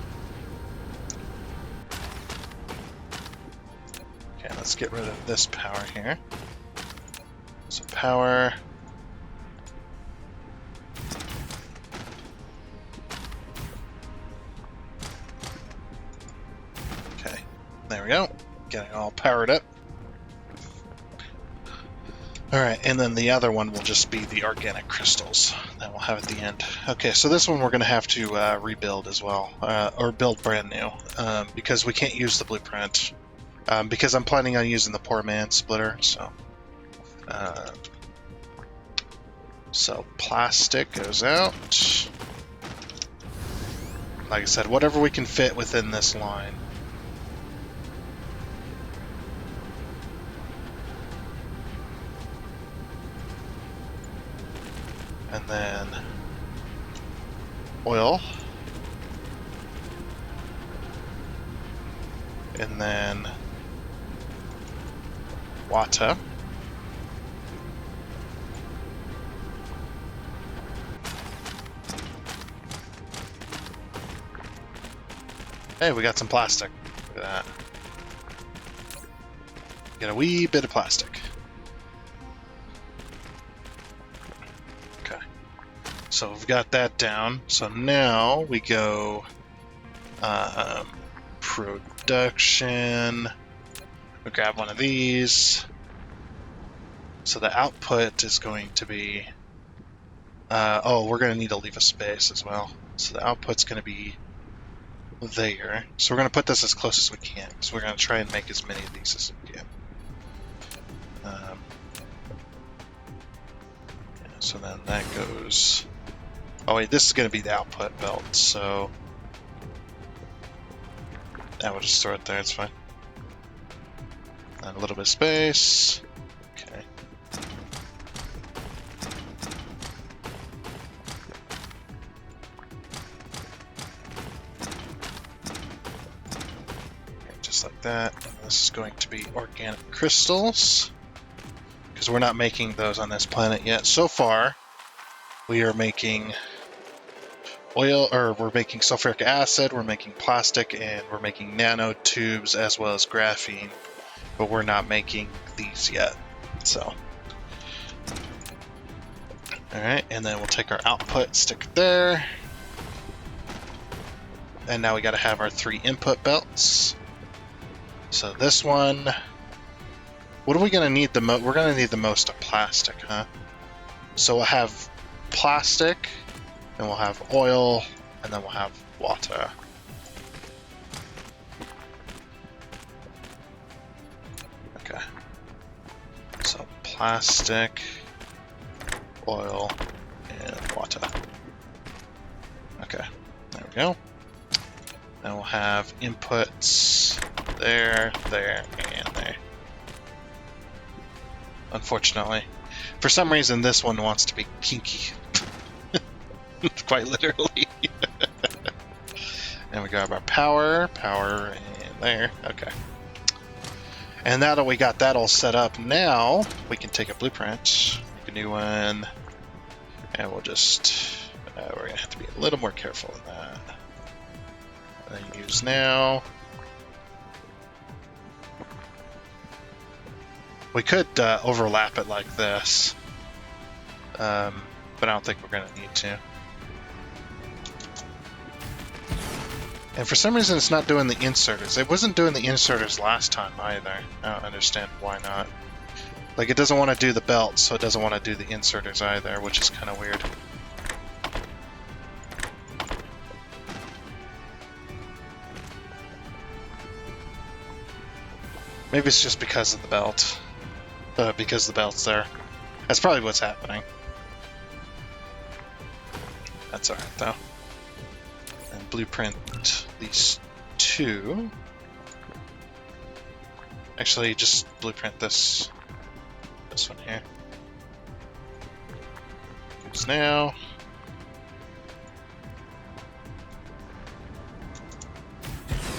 Okay, let's get rid of this power here. So power. Okay, there we go. Getting all powered up. Alright, and then the other one will just be the organic crystals that we'll have at the end. Okay, so this one we're going to have to rebuild as well, or build brand new, because we can't use the blueprint, because I'm planning on using the poor man splitter, so... So plastic goes out. Like I said, whatever we can fit within this line. And then oil. And then water. Hey, we got some plastic. Look at that. Get a wee bit of plastic. Okay. So we've got that down. So now we go production. We'll grab one of these. So the output is going to be... oh, we're going to need to leave a space as well. So the output's going to be there. So we're going to put this as close as we can. So we're going to try and make as many of these as we can. Yeah, so then that goes... Oh wait, this is going to be the output belt, so... Yeah, we'll just throw it there, it's fine. And a little bit of space. Okay. Just like that. And this is going to be organic crystals, because we're not making those on this planet yet. So far, we are making oil, or we're making sulfuric acid, we're making plastic, and we're making nanotubes as well as graphene, but we're not making these yet. So, alright, and then we'll take our output, stick it there, and now we got to have our 3 input belts. So this one, what are we going to need the most? We're going to need the most of plastic, huh? So we'll have plastic, then we'll have oil, and then we'll have water. Okay. So plastic, oil, and water. Okay, there we go. Then we'll have inputs there, there, and there. Unfortunately. For some reason, this one wants to be kinky. Quite literally. And we grab our power, and there. Okay. And now that we got that all set up, now we can take a blueprint, make a new one, and we'll just, we're gonna have to be a little more careful in that. And then use now. We could overlap it like this, but I don't think we're gonna need to. And for some reason it's not doing the inserters. It wasn't doing the inserters last time either. I don't understand why not. Like, it doesn't want to do the belt, so it doesn't want to do the inserters either, which is kind of weird. Maybe it's just because of the belt. Because the belt's there. That's probably what's happening. That's alright though. And blueprint these 2. Actually, just blueprint this one here. Use now.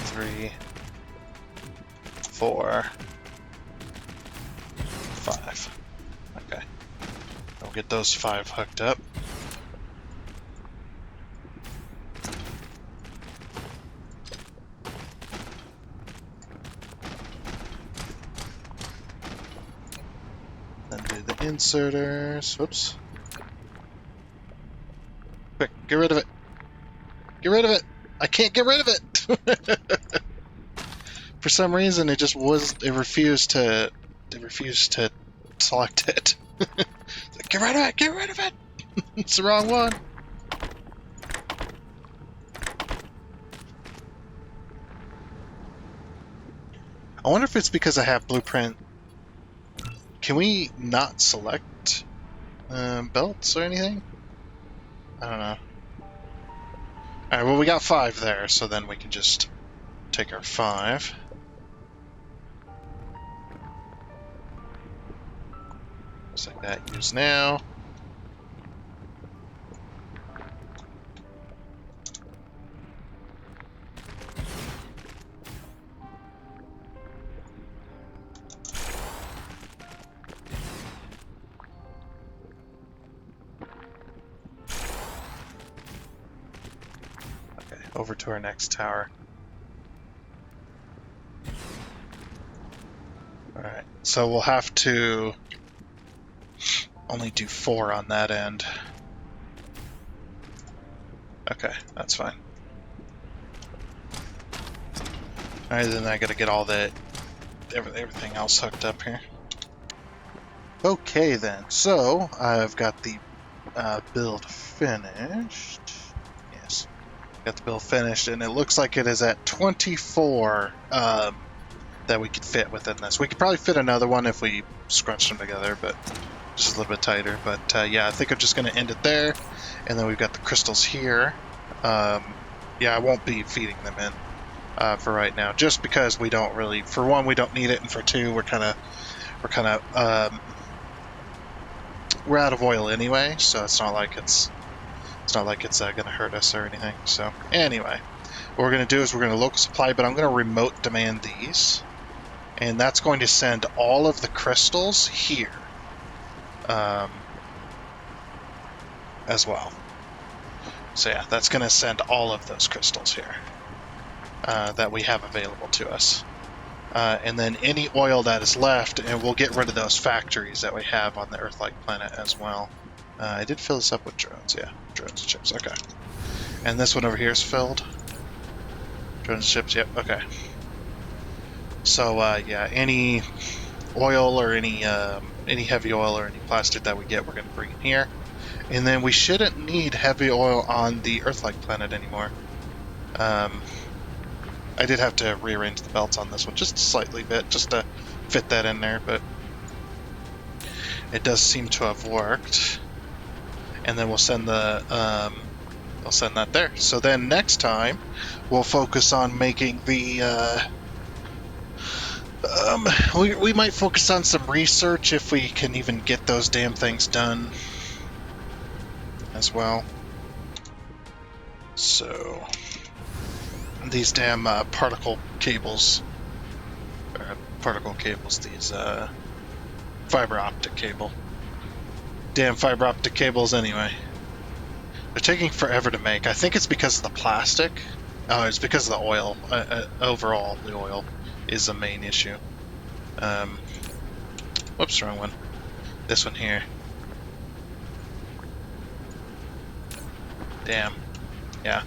Three, 4, 5. Okay. We'll get those 5 hooked up. Then do the inserters. Whoops. Quick, get rid of it. Get rid of it. I can't get rid of it. For some reason, it just refused to select it. Like, get rid of it. Get rid of it. It's the wrong one. I wonder if it's because I have blueprint. Can we not select belts or anything? I don't know. Alright, well we got 5 there, so then we can just take our 5. Just like that, use now. Over to our next tower. Alright, so we'll have to only do 4 on that end. Okay, that's fine. Alright, then I gotta get all the everything else hooked up here. Okay then, so I've got the build finished. Yes. Got the build finished, and it looks like it is at 24 that we could fit within this. We could probably fit another one if we scrunched them together, but just a little bit tighter. But yeah, I think I'm just going to end it there, and then we've got the crystals here. Yeah, I won't be feeding them in for right now, just because we don't really. For one, we don't need it, and for two, we're out of oil anyway, so it's not like it's going to hurt us or anything. So anyway, what we're going to do is we're going to local supply, but I'm going to remote demand these, and that's going to send all of the crystals here as well. So yeah, that's going to send all of those crystals here that we have available to us. And then any oil that is left, and we'll get rid of those factories that we have on the Earth-like planet as well. I did fill this up with drones, yeah. Drones and ships, okay. And this one over here is filled. Drones and ships, yep, okay. So, yeah, any oil or any heavy oil or any plastic that we get, we're going to bring in here. And then we shouldn't need heavy oil on the Earth-like planet anymore. I did have to rearrange the belts on this one just slightly bit, just to fit that in there, but it does seem to have worked. And then we'll send that there. So then next time we'll focus on making the we might focus on some research if we can even get those damn things done as well. So these damn particle cables, these fiber optic cable. Damn fiber optic cables anyway. They're taking forever to make. I think it's because of the plastic. Oh, it's because of the oil. Overall, the oil is the main issue. Whoops, wrong one. This one here. Damn. Yeah.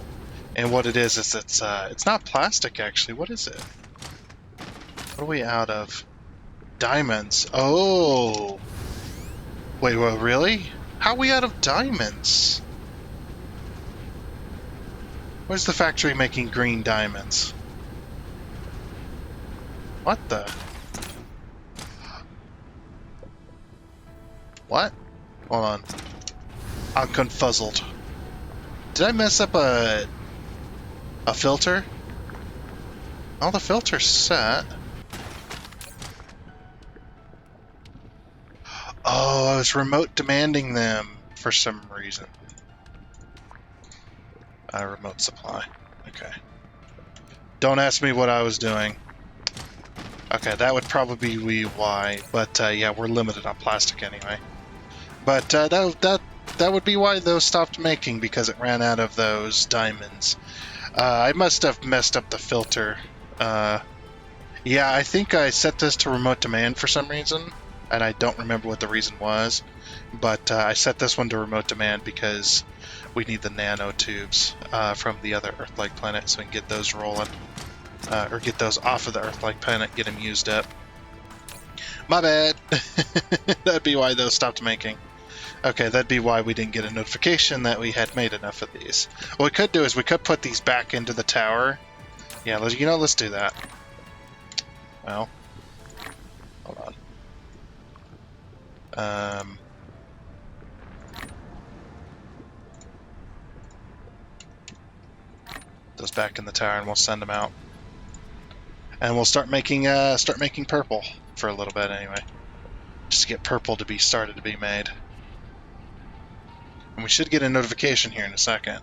And what it is it's not plastic actually. What is it? What are we out of? Diamonds. Oh. Wait, what, really? How are we out of diamonds? Where's the factory making green diamonds? What the? What? Hold on. I'm confuzzled. Did I mess up a filter? Oh, the filter's set. Oh, I was remote demanding them for some reason. Remote supply. Okay. Don't ask me what I was doing. Okay, that would probably be why. But yeah, we're limited on plastic anyway. But that would be why those stopped making, because it ran out of those diamonds. I must have messed up the filter. Yeah, I think I set this to remote demand for some reason, and I don't remember what the reason was. But I set this one to remote demand because we need the nanotubes from the other Earth-like planet so we can get those rolling. Or get those off of the Earth-like planet, get them used up. My bad! That'd be why those stopped making. Okay, that'd be why we didn't get a notification that we had made enough of these. What we could do is we could put these back into the tower. Yeah, let's do that. Well, hold on. those back in the tower, and we'll send them out. And we'll start making purple for a little bit anyway, just to get purple to be started to be made. And we should get a notification here in a second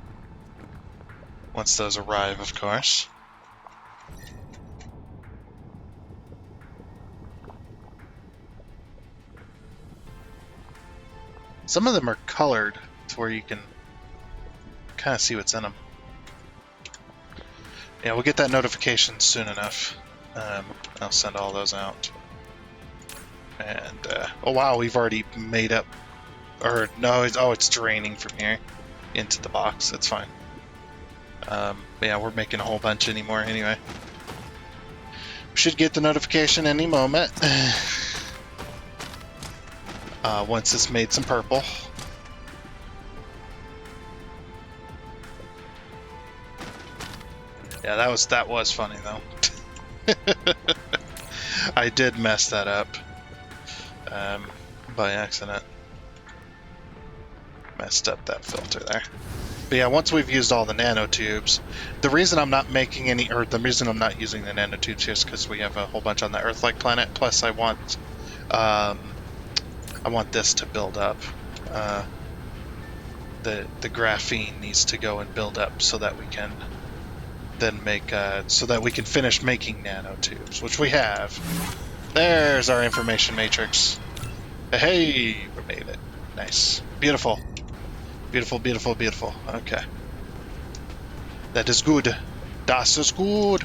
once those arrive, of course. Some of them are colored to where you can kind of see what's in them. Yeah, we'll get that notification soon enough. I'll send all those out. And, oh wow, we've already made up... Or, no, it's draining from here into the box. That's fine. Yeah, we're making a whole bunch anymore anyway. We should get the notification any moment. Once it's made some purple. Yeah, that was funny though. I did mess that up by accident. Messed up that filter there. But yeah, once we've used all the nanotubes, the reason I'm not making any, or the reason I'm not using the nanotubes here is because we have a whole bunch on the Earth-like planet. Plus, I want this to build up. The graphene needs to go and build up so that we can then make so that we can finish making nanotubes, which we have. There's our information matrix. Hey, we made it. Nice, beautiful, beautiful, beautiful, beautiful. Okay, that is good. Das is good.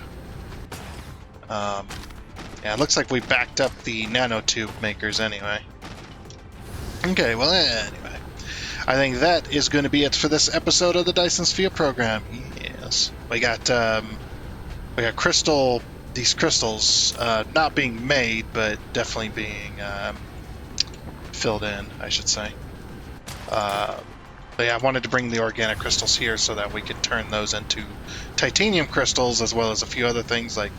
Yeah, it looks like we backed up the nanotube makers anyway. Okay, well, anyway, I think that is going to be it for this episode of the Dyson Sphere Program. Yes, we got these crystals not being made, but definitely being filled in, I should say. But yeah, I wanted to bring the organic crystals here so that we could turn those into titanium crystals, as well as a few other things like,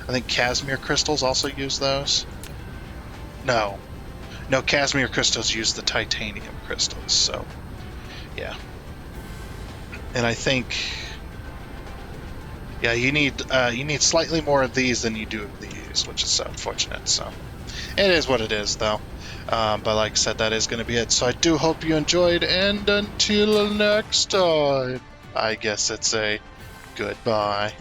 I think Casimir crystals also use those. No, Casimir crystals use the titanium crystals, so yeah. And I think, yeah, you need slightly more of these than you do of these, which is so unfortunate. So it is what it is, though. But like I said, that is going to be it. So I do hope you enjoyed, and until next time, I guess it's a goodbye.